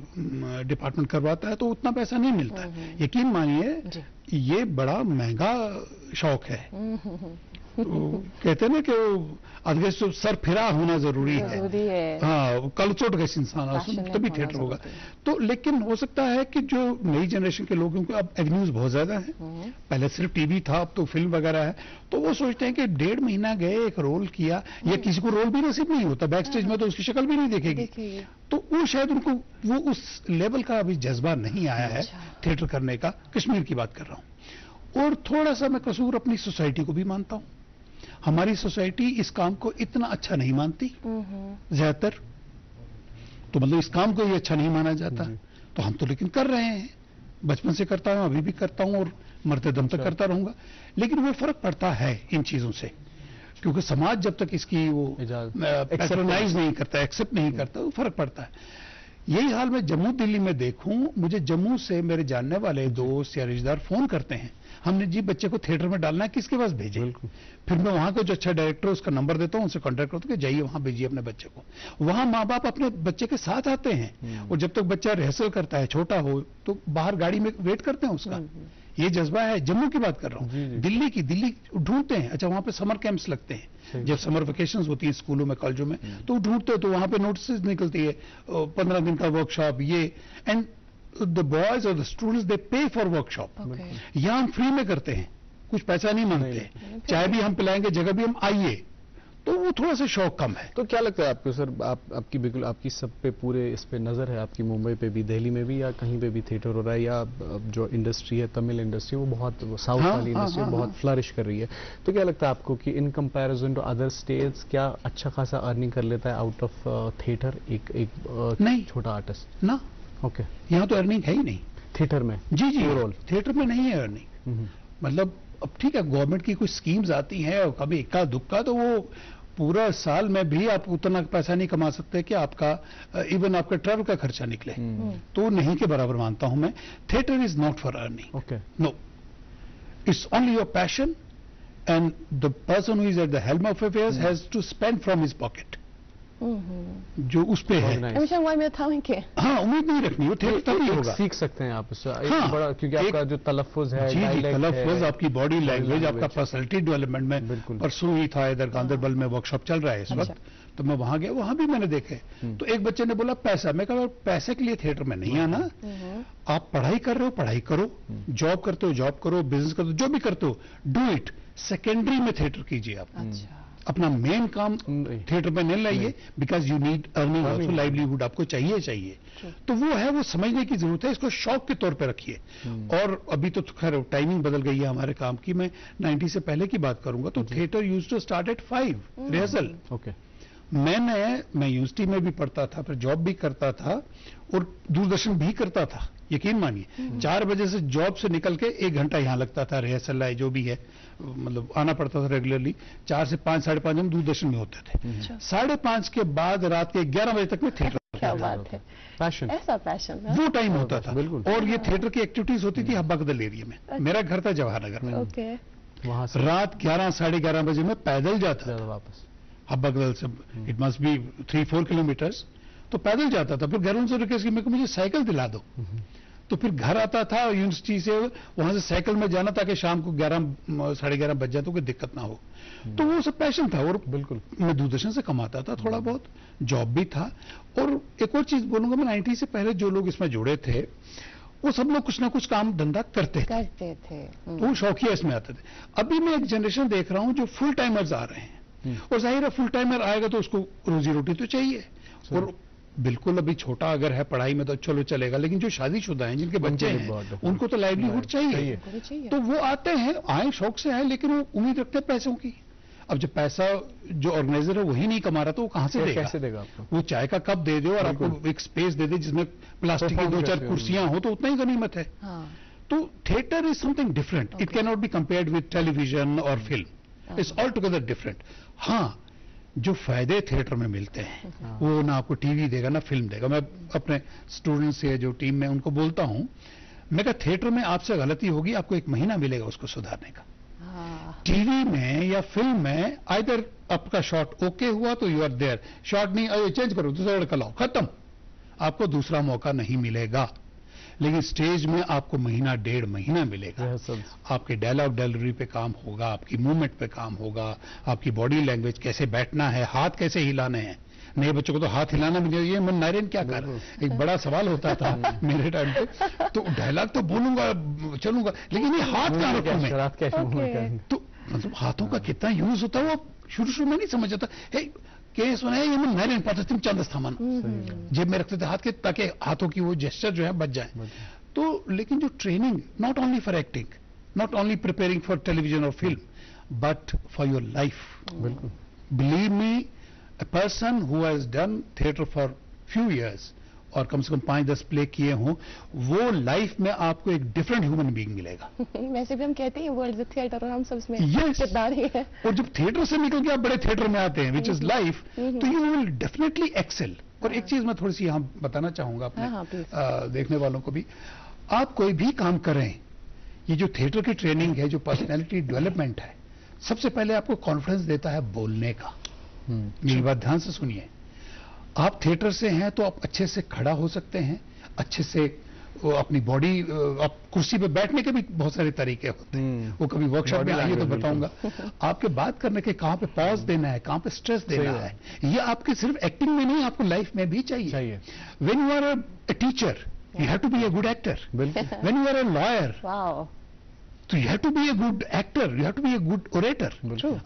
डिपार्टमेंट करवाता है तो उतना पैसा नहीं मिलता। यकीन मानिए ये बड़ा महंगा शौक है। तो कहते हैं ना कि वो आगे से सर फिरा होना जरूरी है। हाँ, कल चोट गए इंसान तभी थिएटर होगा। तो लेकिन हो सकता है कि जो नई जनरेशन के लोगों को अब एवेन्यूज बहुत ज्यादा है, पहले सिर्फ टीवी था, अब तो फिल्म वगैरह है, तो वो सोचते हैं कि 1.5 महीना गए, एक रोल किया, या किसी को रोल भी नसीब नहीं होता, बैक स्टेज में तो उसकी शक्ल भी नहीं देखेगी, तो वो शायद उनको वो उस लेवल का अभी जज्बा नहीं आया है थिएटर करने का। कश्मीर की बात कर रहा हूं। और थोड़ा सा मैं कसूर अपनी सोसाइटी को भी मानता हूं, हमारी सोसाइटी इस काम को इतना अच्छा नहीं मानती ज्यादातर, तो मतलब इस काम को ही अच्छा नहीं माना जाता, तो हम तो लेकिन कर रहे हैं, बचपन से करता हूं, अभी भी करता हूं और मरते दम तक करता रहूंगा। लेकिन वो फर्क पड़ता है इन चीजों से, क्योंकि समाज जब तक इसकी वो पैट्रोनाइज नहीं करता, एक्सेप्ट नहीं करता, वो फर्क पड़ता है। यही हाल मैं जम्मू दिल्ली में देखूं, मुझे जम्मू से मेरे जानने वाले दोस्त या रिश्तेदार फोन करते हैं, हमने जी बच्चे को थिएटर में डालना है, किसके पास भेजे? फिर मैं वहां को जो अच्छा डायरेक्टर उसका नंबर देता हूं, उनसे कांटेक्ट करता हूं कि जाइए वहां भेजिए अपने बच्चे को। वहां माँ बाप अपने बच्चे के साथ आते हैं, और जब तक बच्चा रिहर्सल करता है, छोटा हो तो बाहर गाड़ी में वेट करते हैं उसका। ये जज्बा है। जम्मू की बात कर रहा हूँ, दिल्ली ढूंढते हैं। अच्छा, वहां पे समर कैंप्स लगते हैं, जब समर वेकेशंस होती है स्कूलों में, कॉलेजों में, तो ढूंढते हैं, तो वहां पे नोटिस निकलती है 15 दिन का वर्कशॉप ये, एंड द बॉयज और द स्टूडेंट्स दे पे फॉर वर्कशॉप। यहां हम फ्री में करते हैं, कुछ पैसा नहीं मांगते, चाय भी हम पिलाएंगे, जगह भी हम आइए, तो वो थोड़ा सा शौक कम है। तो क्या लगता है आपको सर, आपकी बिल्कुल आपकी सब पे पूरे इस पे नजर है आपकी, मुंबई पे भी, दिल्ली में भी, या कहीं पे भी थिएटर हो रहा है, या जो इंडस्ट्री है तमिल इंडस्ट्री वो बहुत साउथ वाली इंडस्ट्री बहुत फ्लरिश कर रही है, तो क्या लगता है आपको कि in comparison to other states क्या अच्छा खासा अर्निंग कर लेता है आउट ऑफ थिएटर एक छोटा आर्टिस्ट? ना, ओके, यहाँ तो अर्निंग है ही नहीं। थिएटर में? जी जी, ओवरऑल थिएटर में नहीं है अर्निंग। मतलब अब ठीक है, गवर्नमेंट की कुछ स्कीम्स आती हैं और कभी इक्का दुक्का, तो वो पूरा साल में भी आप उतना पैसा नहीं कमा सकते कि आपका इवन आपका ट्रैवल का खर्चा निकले। तो नहीं के बराबर मानता हूं मैं। Theatre is not for earning, okay, no, it's only your passion and the person who is at the helm of affairs has to spend from his pocket, जो उस पे है। हाँ, उम्मीद नहीं रखनी, वो थिएटर तभी होगा। सीख सकते हैं आप उससे हाँ, बड़ा, क्योंकि आपका जो तलफ्फुज है, जी जी, dialect तलफ्फुज, है, आपकी बॉडी लैंग्वेज, आपका language। पर्सनैलिटी डेवलपमेंट में। बिल्कुल। परसों ही था इधर गांधरबल में वर्कशॉप चल रहा है इस वक्त, तो मैं वहां गया, वहां भी मैंने देखे। तो एक बच्चे ने बोला पैसा, मैं कहा पैसे के लिए थिएटर में नहीं आना, आप पढ़ाई कर रहे हो पढ़ाई करो, जॉब करते हो जॉब करो, बिजनेस करते हो जो भी करते हो, डू इट। सेकेंडरी में थिएटर कीजिए आप, अपना मेन काम थिएटर में नहीं लाइए, because you need earning also, livelihood आपको चाहिए। तो वो है, वो समझने की जरूरत है, इसको शौक के तौर पे रखिए। और अभी तो खैर टाइमिंग बदल गई है हमारे काम की, मैं 90 से पहले की बात करूंगा तो theatre used to start at 5 rehearsal. Okay, मैं यूनिवर्सिटी में भी पढ़ता था, फिर जॉब भी करता था और दूरदर्शन भी करता था, यकीन मानिए। 4 बजे से जॉब से निकल के 1 घंटा यहाँ लगता था, रिहर्सल है जो भी है, मतलब आना पड़ता था रेगुलरली। 4 से 5, 5:30 हम दूरदर्शन में होते थे। 5:30 के बाद रात के 11 बजे तक में थिएटर, क्या बात है, पैशन, ऐसा पैशन। वो टाइम होता था। बिल्कुल। और ये थिएटर की एक्टिविटीज होती थी हब्बा कदल एरिया में। मेरा घर था जवाहर नगर में। ओके, वहां से रात 11, 11:30 बजे में पैदल जाता था वापस। हब्बा कदल से, इट मस्ट बी 3-4 किलोमीटर्स, तो पैदल जाता था। फिर घर उनसे रिक्वेस्ट की, मेरे को मुझे साइकिल दिला दो। तो फिर घर आता था यूनिवर्सिटी से, वहां से साइकिल में जाना ताकि शाम को 11, 11:30 बज जाए तो कोई दिक्कत ना हो। तो वो सब पैशन था। और बिल्कुल, मैं दूरदर्शन से कमाता था थोड़ा बहुत, जॉब भी था। और एक और चीज बोलूंगा, मैं 90 से पहले जो लोग इसमें जुड़े थे वो सब लोग कुछ ना कुछ काम धंधा करते थे, तो वो शौकिया इसमें आते थे। अभी मैं एक जनरेशन देख रहा हूं जो फुल टाइमर्स आ रहे हैं, और जाहिर है फुल टाइमर आएगा तो उसको रोजी रोटी तो चाहिए। और बिल्कुल अभी छोटा अगर है पढ़ाई में तो चलो चलेगा, लेकिन जो शादीशुदा हैं, जिनके बच्चे हैं, उनको तो लाइवलीहुड चाहिए। तो वो आते हैं, आए शौक से आए, लेकिन वो उम्मीद रखते हैं पैसों की। अब जब पैसा जो ऑर्गेनाइजर है वही नहीं कमा रहा तो वो कहां से देगा? कैसे देगा आपको? वो चाय का कप दे दे और आपको एक स्पेस दे दे जिसमें प्लास्टिक की 2-4 कुर्सियां हो, तो उतना ही गनीमत है। तो theatre is something different, it can not be compared with television और film, it's all together different. हाँ, जो फायदे थिएटर में मिलते हैं वो ना आपको टीवी देगा ना फिल्म देगा। मैं अपने स्टूडेंट्स से जो टीम में उनको बोलता हूं, मैं कहा थिएटर में आपसे गलती होगी, आपको 1 महीना मिलेगा उसको सुधारने का। टीवी में या फिल्म में आइदर आपका शॉट ओके हुआ तो यू आर देयर, शॉट नहीं, चेंज करो, दूसरा लड़का लाओ, खत्म, आपको दूसरा मौका नहीं मिलेगा। लेकिन स्टेज में आपको महीना 1.5 महीना मिलेगा। आपके डायलॉग डिलीवरी पे काम होगा, आपकी मूवमेंट पे काम होगा, आपकी बॉडी लैंग्वेज, कैसे बैठना है, हाथ कैसे हिलाने हैं। नए बच्चों को तो हाथ हिलाना भी नहीं, ये मैं नायरन क्या कर, एक बड़ा सवाल होता था मेरे टाइम पे। तो डायलॉग तो बोलूंगा चलूंगा, लेकिन ये हाथ कहाँ रखूं मैं? तो मतलब हाथों का कितना यूज होता है वो शुरू में नहीं समझ आता। केस है ये मैं नायरन पाता तुम चंद स्थान जेब में रखते थे हाथ के, ताकि हाथों की वो जेस्चर जो है बच जाए। तो लेकिन जो training, not only for acting, not only preparing for television और film, but for your life. Believe me, a person who has done theatre for few years और कम से कम 5-10 प्ले किए हों, वो लाइफ में आपको एक डिफरेंट ह्यूमन बीइंग मिलेगा। वैसे भी हम कहते हैं वर्ल्ड इज थिएटर और हम सब इसमें yes. किरदार ही है। और जब थिएटर से निकल के आप बड़े थिएटर में आते हैं, विच इज लाइफ, तो यू विल डेफिनेटली एक्सेल। और एक चीज मैं थोड़ी सी यहाँ बताना चाहूंगा अपने देखने वालों को भी, आप कोई भी काम करें, ये जो थिएटर की ट्रेनिंग है, जो पर्सनैलिटी डेवलपमेंट है, सबसे पहले आपको कॉन्फिडेंस देता है बोलने का। मेरी बात ध्यान से सुनिए, आप थिएटर से हैं तो आप अच्छे से खड़ा हो सकते हैं, अच्छे से अपनी बॉडी, आप कुर्सी पे बैठने के भी बहुत सारे तरीके होते हैं, वो कभी वर्कशॉप में आइए तो बताऊंगा। आपके बात करने के कहां पे पॉज देना है, कहां पे स्ट्रेस देना है, ये आपके सिर्फ एक्टिंग में नहीं, आपको लाइफ में भी चाहिए। When you are a teacher you have to be a good actor, when you are a lawyer तो you have to be a good actor, you have to be a good orator.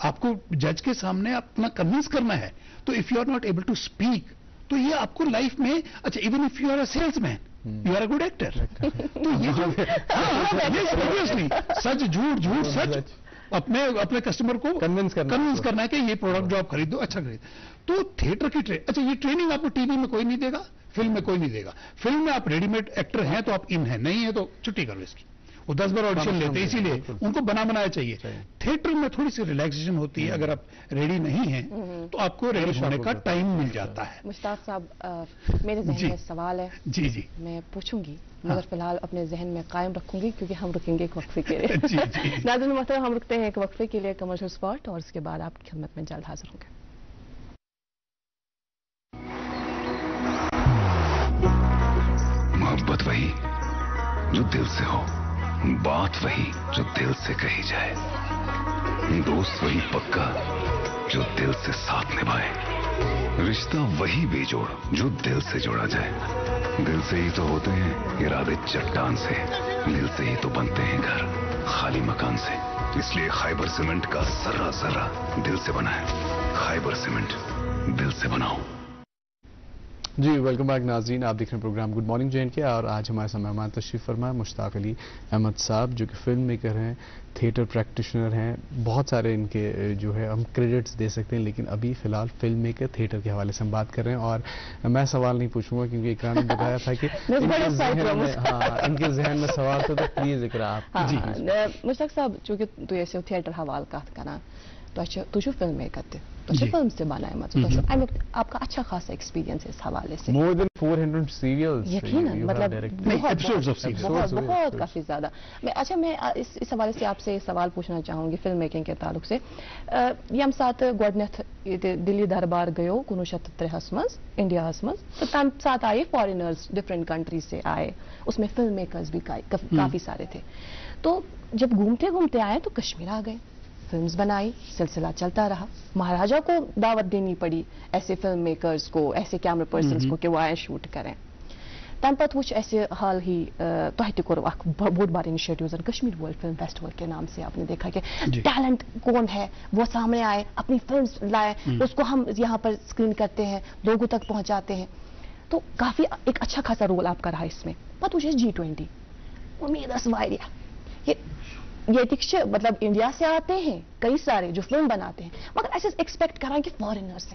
आपको जज के सामने अपना convince करना है, तो if you are not able to speak, तो ये आपको लाइफ में, अच्छा even if you are a salesman you are a good actor. तो ये जो सीरियसली सच झूठ, झूठ सच, अपने कस्टमर को कन्विंस करना है कि ये प्रोडक्ट जो आप खरीदो अच्छा खरीद। तो थिएटर की अच्छा ये ट्रेनिंग आपको टीवी में कोई नहीं देगा, फिल्म में कोई नहीं देगा। फिल्म में आप रेडीमेड एक्टर हैं तो आप इन हैं, नहीं है तो छुट्टी करो इसकी। वो 10 बार ऑडिशन लेते हैं, इसीलिए उनको बनाया चाहिए। थिएटर में थोड़ी सी रिलैक्सेशन होती है, अगर आप रेडी नहीं हैं तो आपको रेडी होने का टाइम मिल जाता है। मुश्ताक साहब, मेरे जहन में सवाल है, जी जी मैं पूछूंगी, मगर फिलहाल अपने जहन में कायम रखूंगी क्योंकि हम रुकेंगे एक वक्फे के लिए। नाज़रीन मोहतरम, हम रुकते हैं एक वक्फे के लिए, कमर्शियल स्पॉट, और उसके बाद आपकी खिदमत में जल्द हाजिर होंगे। मोहब्बत वही जो दिल से हो, बात वही जो दिल से कही जाए, दोस्त वही पक्का जो दिल से साथ निभाए, रिश्ता वही बेजोड़ जो दिल से जोड़ा जाए। दिल से ही तो होते हैं इरादे चट्टान से, दिल से ही तो बनते हैं घर खाली मकान से। इसलिए खैबर सीमेंट का सर्रा सर्रा दिल से बना है। खैबर सीमेंट, दिल से बनाओ। जी वेलकम बैक नाज़रीन, आप देख रहे हैं प्रोग्राम गुड मॉर्निंग जे&के, और आज हमारे साथ मेहमान तशरीफ फरमा है मुश्ताक अली अहमद साहब, जो कि फिल्म मेकर हैं, थिएटर प्रैक्टिशनर हैं। बहुत सारे इनके जो है हम क्रेडिट्स दे सकते हैं, लेकिन अभी फिलहाल फिल्म मेकर थिएटर के हवाले से हम बात कर रहे हैं। और मैं सवाल नहीं पूछूंगा क्योंकि इकरा ने बताया था कि इनके जहन में सवाल तो प्लीज इकरा आप। जी मुश्ताक साहब, चूंकि तू ऐसे थिएटर हवाल कत करना, तो फिल्म मेकर तो फिल्म से बना है, मतलब आपका अच्छा खासा एक्सपीरियंस है इस हवाले से। मोर देन 400 सीरियल्स, यकीनन, मतलब बहुत काफी ज्यादा। मैं इस हवाले से आपसे सवाल पूछना चाहूंगी फिल्म मेकिंग के ताल्लुक से। यम साथ गोडनेथ दिल्ली दरबार गयो 1973 मज इंडिया मज, तो तम साथ आए फॉरेनर्स, डिफरेंट कंट्री से आए, उसमें फिल्म मेकर्स भी काफी सारे थे। तो जब घूमते घूमते आए तो कश्मीर आ गए, फिल्म्स बनाई, सिलसिला चलता रहा। महाराजा को दावत देनी पड़ी ऐसे फिल्म मेकर्स को, ऐसे कैमरा पर्सन्स को कि वो आए शूट करें। तम पत वो ऐसे हाल ही तो कोर बहुत बार initiatives Kashmir world film festival के नाम से आपने देखा कि टैलेंट कौन है वो सामने आए, अपनी फिल्म लाए, उसको हम यहाँ पर स्क्रीन करते हैं, लोगों तक पहुंचाते हैं। तो काफी एक अच्छा खासा रोल आपका रहा इसमें। पत वो G20 उम्मीद ये दिक्ष मतलब इंडिया से आते हैं कई सारे जो फिल्म बनाते हैं, मगर ऐसे एक्सपेक्ट करा कि फॉरेनर्स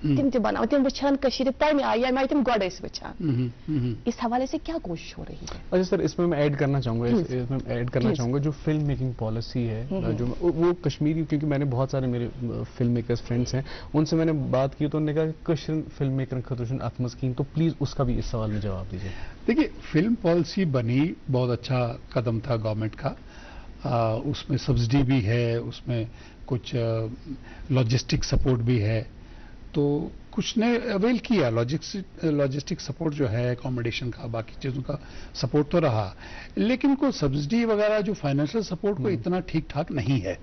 तिम बना तिम वुचान तम आई मैं तिम गड वुचान। इस हवाले से क्या कोशिश हो रही है? अच्छा सर, इसमें मैं ऐड करना चाहूंगा जो फिल्म मेकिंग पॉलिसी है, जो वो कश्मीरी, क्योंकि मैंने बहुत सारे मेरे फिल्म मेकर्स फ्रेंड्स हैं, उनसे मैंने बात की तो उन्होंने कहा कि कश्मीर फिल्म मेकर खतुशन अतमस्कीन, तो प्लीज उसका भी इस सवाल में जवाब दीजिए। देखिए, फिल्म पॉलिसी बनी, बहुत अच्छा कदम था गवर्नमेंट का। उसमें सब्सिडी भी है, उसमें कुछ लॉजिस्टिक सपोर्ट भी है, तो कुछ ने अवेल किया। लॉजिस्टिक सपोर्ट जो है, अकोमोडेशन का, बाकी चीज़ों का सपोर्ट तो रहा, लेकिन कोई सब्सिडी वगैरह जो फाइनेंशियल सपोर्ट को इतना ठीक ठाक नहीं है।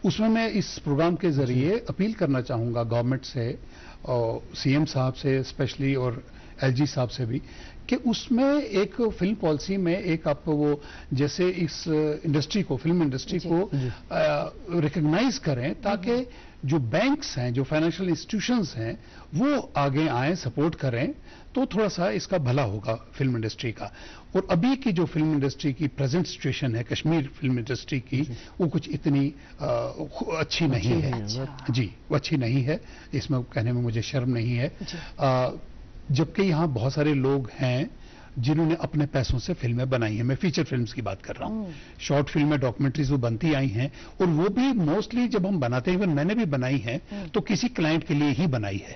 उसमें मैं इस प्रोग्राम के जरिए अपील करना चाहूँगा गवर्नमेंट से और सीएम साहब से स्पेशली और एलजी साहब से भी, कि उसमें एक फिल्म पॉलिसी में एक आप वो जैसे इस इंडस्ट्री को, फिल्म इंडस्ट्री को रिकॉग्नाइज करें, ताकि जो बैंक्स हैं, जो फाइनेंशियल इंस्टीट्यूशंस हैं, वो आगे आए, सपोर्ट करें, तो थोड़ा सा इसका भला होगा फिल्म इंडस्ट्री का। और अभी की जो फिल्म इंडस्ट्री की प्रेजेंट सिचुएशन है कश्मीर फिल्म इंडस्ट्री की, वो कुछ इतनी अच्छी नहीं है। जी, वो अच्छी नहीं है, इसमें कहने में मुझे शर्म नहीं है। जबकि यहाँ बहुत सारे लोग हैं जिन्होंने अपने पैसों से फिल्में बनाई हैं। मैं फीचर फिल्म्स की बात कर रहा हूँ, शॉर्ट फिल्में, डॉक्यूमेंट्रीज वो बनती आई हैं, और वो भी मोस्टली जब हम बनाते हैं, मैंने भी बनाई है, तो किसी क्लाइंट के लिए ही बनाई है।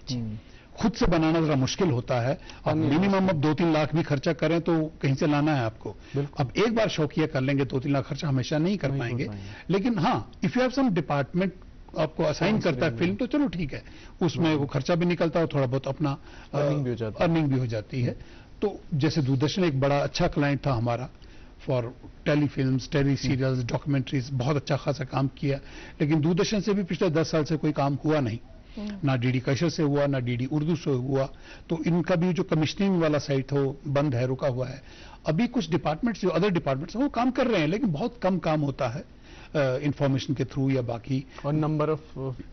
खुद से बनाना जरा मुश्किल होता है। अब मिनिमम अब 2-3 लाख भी खर्चा करें तो कहीं से लाना है आपको। अब एक बार शौकिया कर लेंगे 2-3 लाख खर्चा हमेशा नहीं कर पाएंगे, लेकिन हाँ, if you have some department आपको असाइन करता है फिल्म, तो चलो ठीक है, उसमें वो खर्चा भी निकलता है और थोड़ा बहुत अपना अर्निंग भी हो जाती है। तो जैसे दूरदर्शन एक बड़ा अच्छा क्लाइंट था हमारा for telefilms, tele serials, documentaries, बहुत अच्छा खासा काम किया, लेकिन दूरदर्शन से भी पिछले 10 साल से कोई काम हुआ नहीं, ना डीडी कशर से हुआ, ना डीडी उर्दू से हुआ। तो इनका भी जो कमिश्निंग वाला साइट है वो बंद है, रुका हुआ है। अभी कुछ डिपार्टमेंट्स, जो अदर डिपार्टमेंट्स हैं, वो काम कर रहे हैं, लेकिन बहुत कम काम होता है इंफॉर्मेशन के थ्रू या बाकी। और नंबर ऑफ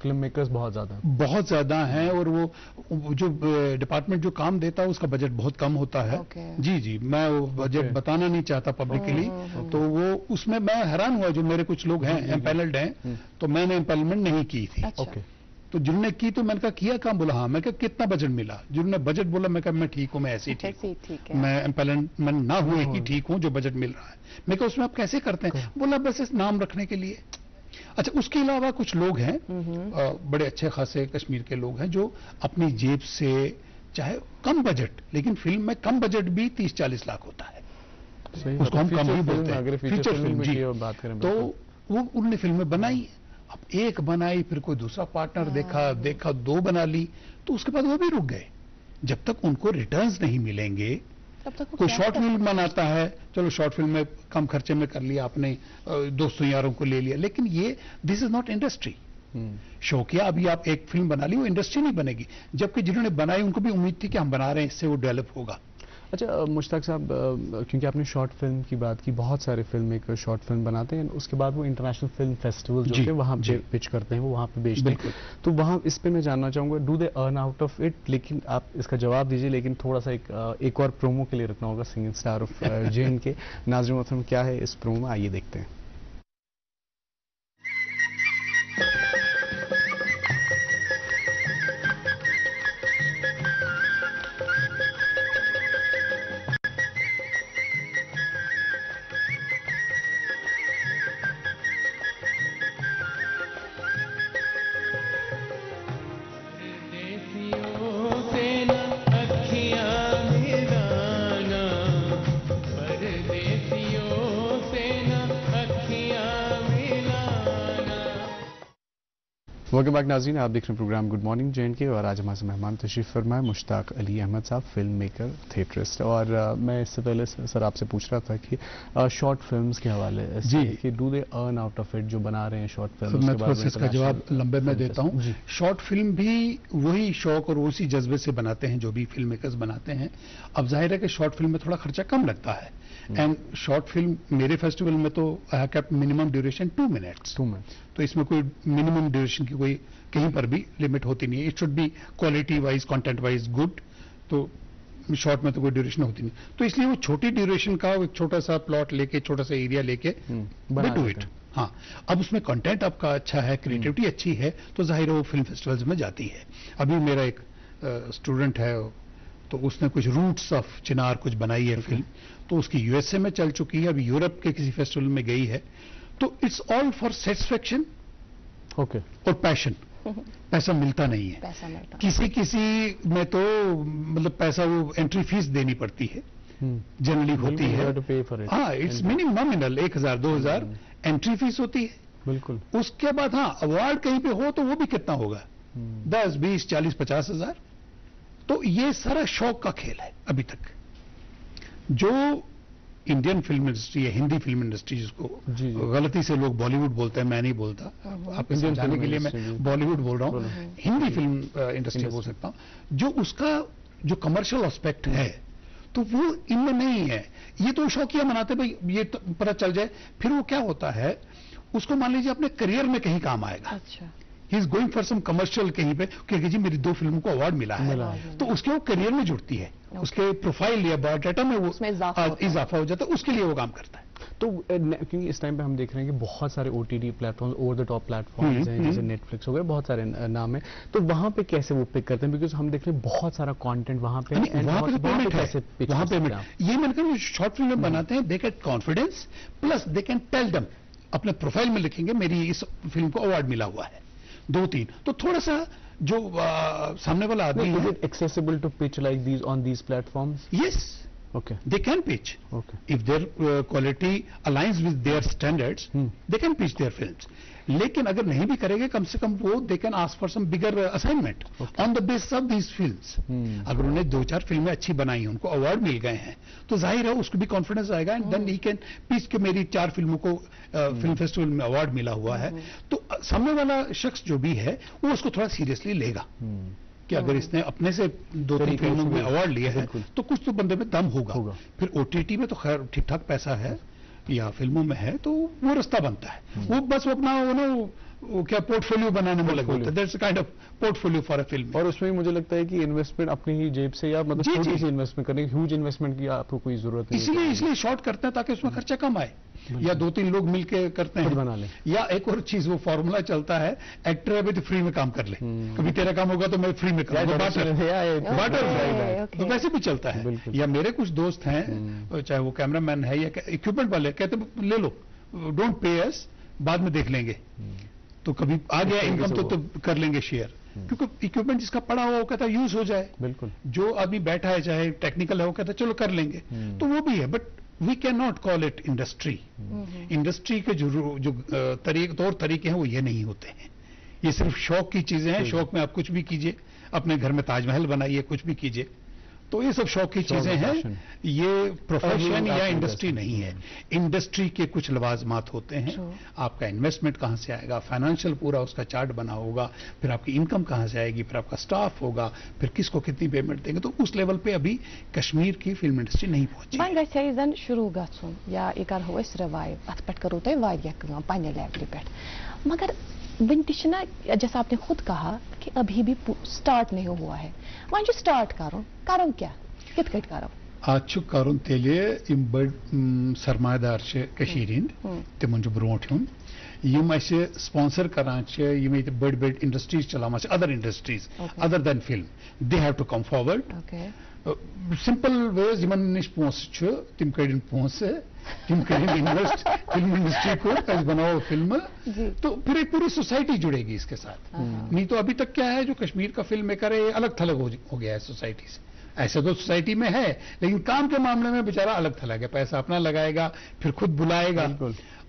फिल्म मेकर्स बहुत ज्यादा हैं, और वो जो डिपार्टमेंट जो काम देता है उसका बजट बहुत कम होता है। जी जी, मैं वो बजट बताना नहीं चाहता पब्लिकली। तो वो उसमें मैं हैरान हुआ, जो मेरे कुछ लोग हैं एम्पैनल्ड हैं, तो मैंने एम्पैनलमेंट नहीं की थी। तो जिन्होंने की तो मैंने कहा किया काम, बोला हाँ। मैं कहा कितना बजट मिला? जिन्होंने बजट बोला मैं कहा मैं ठीक हूँ, मैं ऐसे ही ठीक हूँ, मैं एम्प्लॉयमेंट ना हुए ही ठीक हूँ जो बजट मिल रहा है। मैं कहा उसमें आप कैसे करते हैं? बोला बस इस नाम रखने के लिए। अच्छा, उसके अलावा कुछ लोग हैं बड़े अच्छे खासे कश्मीर के लोग हैं जो अपनी जेब से, चाहे कम बजट, लेकिन फिल्म में कम बजट भी 30-40 लाख होता है, उसको हम कम ही बोलते हैं, फीचर फिल्म जी। तो वो उनने फिल्में बनाई, अब एक बनाई, फिर कोई दूसरा पार्टनर देखा 2 बना ली, तो उसके बाद वो भी रुक गए। जब तक उनको रिटर्न्स नहीं मिलेंगे, कोई शॉर्ट फिल्म बनाता है, चलो शॉर्ट फिल्म में कम खर्चे में कर लिया, अपने दोस्तों यारों को ले लिया, लेकिन ये दिस इज नॉट इंडस्ट्री। शौकिया अभी आप एक फिल्म बना ली, वो इंडस्ट्री नहीं बनेगी, जबकि जिन्होंने बनाई उनको भी उम्मीद थी कि हम बना रहे हैं, इससे वो डेवलप होगा। अच्छा मुश्ताक साहब, क्योंकि आपने शॉर्ट फिल्म की बात की, बहुत सारे फिल्म मेकर शॉर्ट फिल्म बनाते हैं, उसके बाद वो इंटरनेशनल फिल्म फेस्टिवल जो है वहाँ पे पिच करते हैं, वो वहाँ पे बेचते हैं, तो वहाँ इस पे मैं जानना चाहूँगा, do they earn out of it? लेकिन आप इसका जवाब दीजिए, लेकिन थोड़ा सा एक और प्रोमो के लिए रखना होगा, सिंगिंग स्टार ऑफ जेन के नाज़रीन मोहतरम, क्या है इस प्रोमो में, आइए देखते हैं। वेलकम बैक नाज़रीन, आप देख रहे हैं प्रोग्राम गुड मॉर्निंग जे&के, और आज हमारे मेहमान तशरीफ फरमाए मुश्ताक अली अहमद साहब, फिल्म मेकर, थिएटरिस्ट। और मैं इससे पहले सर आपसे पूछ रहा था कि शॉर्ट फिल्म्स के हवाले से कि do they earn out of it, जो बना रहे हैं शॉर्ट फिल्म? मैं थोड़ा सा इसका जवाब लंबे में देता हूँ। शॉर्ट फिल्म भी वही शौक और उसी जज्बे से बनाते हैं जो भी फिल्म मेकर्स बनाते हैं। अब जाहिर है कि शॉर्ट फिल्म में थोड़ा खर्चा कम लगता है, एंड शॉर्ट फिल्म मेरे फेस्टिवल में तो I have kept minimum duration 2 minutes, तो इसमें कोई मिनिमम ड्यूरेशन की कोई कहीं पर भी लिमिट होती नहीं है। It should be quality wise, content wise good, तो शॉर्ट में तो कोई ड्यूरेशन होती नहीं, तो इसलिए वो छोटी ड्यूरेशन का एक छोटा सा प्लॉट लेके, छोटा सा एरिया लेके डू इट। हाँ, अब उसमें कंटेंट आपका अच्छा है, क्रिएटिविटी अच्छी है, तो जाहिर है वो फिल्म फेस्टिवल्स में जाती है। अभी मेरा एक स्टूडेंट है, तो उसने कुछ रूट्स ऑफ चिनार कुछ बनाई है फिल्म, तो उसकी यूएसए में चल चुकी है, अभी यूरोप के किसी फेस्टिवल में गई है। तो इट्स ऑल फॉर सेटिस्फेक्शन और पैशन। पैसा मिलता नहीं है, किसी में तो मतलब पैसा वो एंट्री फीस देनी पड़ती है, जनरली होती है। हाँ, it's minimum nominal 1000-2000 entry fees होती है। बिल्कुल। उसके बाद हाँ, अवार्ड कहीं पे हो तो वो भी कितना होगा, 10, 20, 40, 50 हजार। तो ये सारा शौक का खेल है अभी तक। जो इंडियन फिल्म इंडस्ट्री है, हिंदी फिल्म इंडस्ट्री जिसको गलती से लोग बॉलीवुड बोलते हैं, मैं नहीं बोलता, आपको समझाने के लिए मैं बॉलीवुड बोल रहा हूँ, हिंदी फिल्म इंडस्ट्री बोल सकता हूँ। जो उसका जो कमर्शियल एस्पेक्ट है तो वो इनमें नहीं है। ये तो शौकिया मनाते भाई ये तो पता चल जाए, फिर वो क्या होता है, उसको मान लीजिए अपने करियर में कहीं काम आएगा। अच्छा, he is going for some commercial कहीं पे, क्योंकि जी मेरी 2 फिल्मों को अवार्ड मिला है, तो उसके वो करियर में जुड़ती है, उसके प्रोफाइल या बायोडाटा में वो इजाफा हो जाता है, उसके लिए वो काम करता है। तो क्योंकि इस टाइम पे हम देख रहे हैं कि बहुत सारे OTT platform, over the top platforms हैं, जैसे नेटफ्लिक्स हो गए, बहुत सारे नाम है, तो वहां पे कैसे वो पिक करते हैं? बिकॉज हम देख रहे हैं बहुत सारा कंटेंट वहां पे, वहां पे पेमेंट है, वहां पेमेंट। ये मैंने कहा शॉर्ट फिल्म बनाते हैं, they get confidence, plus they can tell them, अपने प्रोफाइल में लिखेंगे मेरी इस फिल्म को अवार्ड मिला हुआ है, 2-3, तो थोड़ा सा जो सामने वाला आदमी है, accessible to pitch like these on these platforms? Yes, okay, they can pitch, okay, if their quality aligns with their standards, they can pitch their films. लेकिन अगर नहीं भी करेंगे, कम से कम वो they can ask for some bigger assignment on the basis of these films. अगर उन्हें 2-4 फिल्में अच्छी बनाई हैं, उनको अवार्ड मिल गए हैं, तो जाहिर है उसको भी कॉन्फिडेंस आएगा, and then he can pitch के मेरी 4 फिल्मों को फिल्म फेस्टिवल में अवार्ड मिला हुआ है, तो सामने वाला शख्स जो भी है वो उसको थोड़ा सीरियसली लेगा कि अगर इसने अपने से 2-3 फिल्मों में अवार्ड लिया है तो कुछ तो बंदे में दम होगा। फिर ओटीटी में तो खैर ठीक ठाक पैसा है, या फिल्मों में है तो वो रास्ता बनता है, वो बस अपना वो क्या पोर्टफोलियो बनाने में लगे होते हैं। That's kind of portfolio for a film. और उसमें मुझे लगता है कि इन्वेस्टमेंट अपनी ही जेब से या मतलब छोटी सी इन्वेस्टमेंट करने की, ह्यूज इन्वेस्टमेंट की आपको कोई जरूरत नहीं। इसलिए शॉर्ट करते हैं ताकि उसमें खर्चा कम आए, या 2-3 लोग मिलके करते हैं बना ले। या एक और चीज वो फॉर्मूला चलता है, एक्टर है तो फ्री में काम कर ले, कभी तेरा काम होगा तो मैं फ्री में करूंगा, बाटर तो वैसे भी चलता है। या मेरे कुछ दोस्त हैं, चाहे वो कैमरामैन है या इक्विपमेंट वाले, कहते ले लो, डोंट पे अस, बाद में देख लेंगे, तो कभी आ गया इनकम तो कर लेंगे शेयर, क्योंकि इक्विपमेंट जिसका पड़ा हुआ वो कहता है यूज हो जाए। बिल्कुल, जो आदमी बैठा है चाहे टेक्निकल है वो कहता है चलो कर लेंगे, तो वो भी है। But we can not call it industry. Industry के जो तौर तरीके हैं वो ये नहीं होते हैं, ये सिर्फ शौक की चीजें हैं। शौक में आप कुछ भी कीजिए, अपने घर में ताजमहल बनाइए, कुछ भी कीजिए, तो ये सब शौक की चीजें हैं, ये प्रोफेशन या इंडस्ट्री नहीं है। इंडस्ट्री के कुछ लवाजमात होते हैं, आपका इन्वेस्टमेंट कहां से आएगा, फाइनेंशियल पूरा उसका चार्ट बना होगा, फिर आपकी इनकम कहां से आएगी, फिर आपका स्टाफ होगा, फिर किसको कितनी पेमेंट देंगे, तो उस लेवल पे अभी कश्मीर की फिल्म इंडस्ट्री नहीं पहुंची। जन शुरू गन या यह करो रिवाइव, अत पे करो तुम पन्ने लेवल पे, मगर वन ना, जैसा आपने खुद कहा कि अभी भी स्टार्ट नहीं हुआ है, वह स्टार्ट करो क्या कित कट करो आज करुन तेले बड़ सरमादार तिमन ब्रोट यम स्पॉन्सर करान बड़ बड़ इंडस्ट्रीज चलान other industries other than film, they have to come forward. Simple वेज यमन निश पोस तिम कड़न पोस, तिम करें इन्वेस्ट फिल्म इंडस्ट्री को, बनाओ फिल्म, तो फिर एक पूरी सोसाइटी जुड़ेगी इसके साथ। नहीं तो अभी तक क्या है, जो कश्मीर का फिल्म मेकर है अलग थलग हो गया है सोसाइटी से। ऐसे तो सोसाइटी में है, लेकिन काम के मामले में बेचारा अलग थलग है, पैसा अपना लगाएगा फिर खुद बुलाएगा।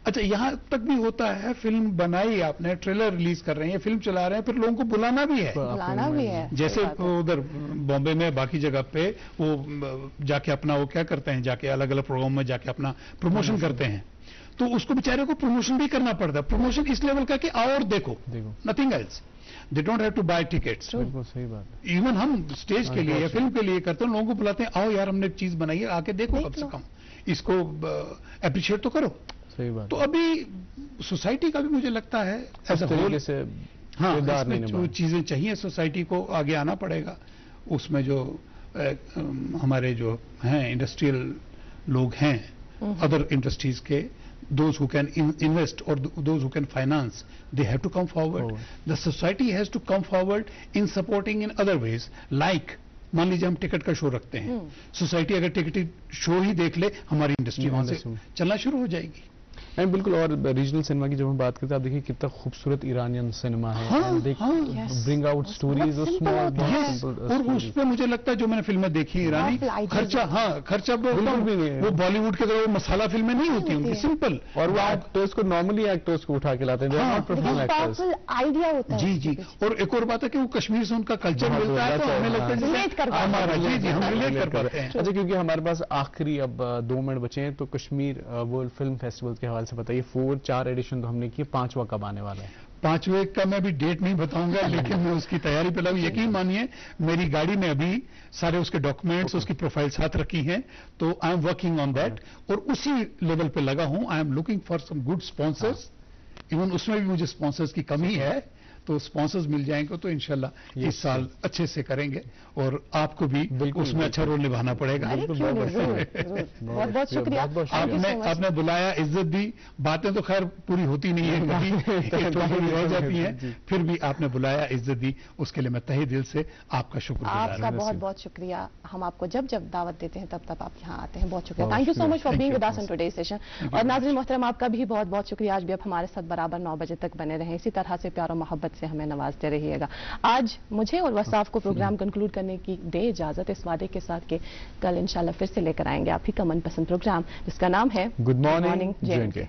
अच्छा, यहां तक भी होता है, फिल्म बनाई आपने, ट्रेलर रिलीज कर रहे हैं, फिल्म चला रहे हैं, फिर लोगों को बुलाना भी है। जैसे उधर बॉम्बे में बाकी जगह पे वो जाके अपना वो क्या करते हैं, जाके अलग अलग प्रोग्राम में जाके अपना प्रमोशन करते हैं, तो उसको बेचारे को प्रमोशन भी करना पड़ता है। प्रमोशन इस लेवल का कि आओ और देखो, nothing else, they don't have to buy tickets. बिल्कुल सही बात। इवन हम स्टेज के लिए या फिल्म के लिए करते हैं, लोगों को बुलाते हैं, आओ यार हमने एक चीज बनाई है, आके देखो, कम से कम इसको अप्रिशिएट तो करो। सही बात। तो अभी सोसाइटी का भी मुझे लगता है ऐसा होल से, हाँ, जो चीजें चाहिए सोसाइटी को, आगे आना पड़ेगा। उसमें जो हमारे जो हैं इंडस्ट्रियल लोग हैं अदर इंडस्ट्रीज के, those who can invest or those who can finance, they have to come forward. The society has to come forward in supporting in other ways, like मान लीजिए हम टिकट का शो रखते हैं, society अगर ticket show ही देख ले, हमारी इंडस्ट्री वहां से चलना शुरू हो जाएगी। बिल्कुल। और रीजनल सिनेमा की जब हम बात करते हैं, आप देखिए कितना खूबसूरत ईरानियन सिनेमा है, ब्रिंग आउट स्टोरीज और उसमें मुझे लगता है जो मैंने फिल्में देखी ईरानी, खर्चा बिल्कुल भी नहीं है, वो बॉलीवुड के तरह मसाला फिल्में नहीं होती उनकी, सिंपल, और वो एक्टर्स को नॉर्मली एक्टर्स को उठा के लाते हैं, आइडिया होता है। जी। और एक और बात है कि वो कश्मीर से उनका कल्चर मिलता है, तो हमें लगता है हमारा, जी हम रिलेट कर पाते हैं। अच्छा, क्योंकि हमारे पास आखिरी अब 2 मिनट बचे हैं, तो कश्मीर वर्ल्ड फिल्म फेस्टिवल के हवाले से बताइए, 4 एडिशन तो हमने किए, 5वां कब आने वाला है? 5वें का मैं अभी डेट नहीं बताऊंगा, लेकिन मैं उसकी तैयारी पे लगा। यकीन मानिए मेरी गाड़ी में अभी सारे उसके डॉक्यूमेंट्स, उसकी प्रोफाइल साथ रखी हैं, तो I am working on that, और उसी लेवल पे लगा हूं। I am looking for some good sponsors, even उसमें भी मुझे स्पॉन्सर्स की कमी है, तो स्पॉन्सर्स मिल जाएंगे तो इंशाल्लाह इस साल अच्छे से करेंगे, और आपको भी उसमें अच्छा रोल निभाना पड़ेगा। बहुत बहुत शुक्रिया। आपने बुलाया, इज्जत दी, बातें तो खैर पूरी होती नहीं है, कभी रह जाती हैं, फिर भी आपने बुलाया, इज्जत दी, उसके लिए मैं तहे दिल से आपका शुक्रिया। आपका बहुत बहुत शुक्रिया। हम आपको जब जब दावत देते हैं तब आप यहाँ आते हैं, बहुत शुक्रिया। Thank you so much for being with us in today's session. और नाज़रीन मोहतरम, आपका भी बहुत बहुत शुक्रिया। आज भी आप हमारे साथ बराबर 9 बजे तक बने रहें, इसी तरह से प्यार और मोहब्बत से हमें नवाजते रहिएगा। आज मुझे और वसाफ को प्रोग्राम कंक्लूड करने की दे इजाजत, इस वादे के साथ कि कल इंशाल्लाह फिर से लेकर आएंगे आप ही का मनपसंद प्रोग्राम, जिसका नाम है गुड मॉर्निंग जे एंड के।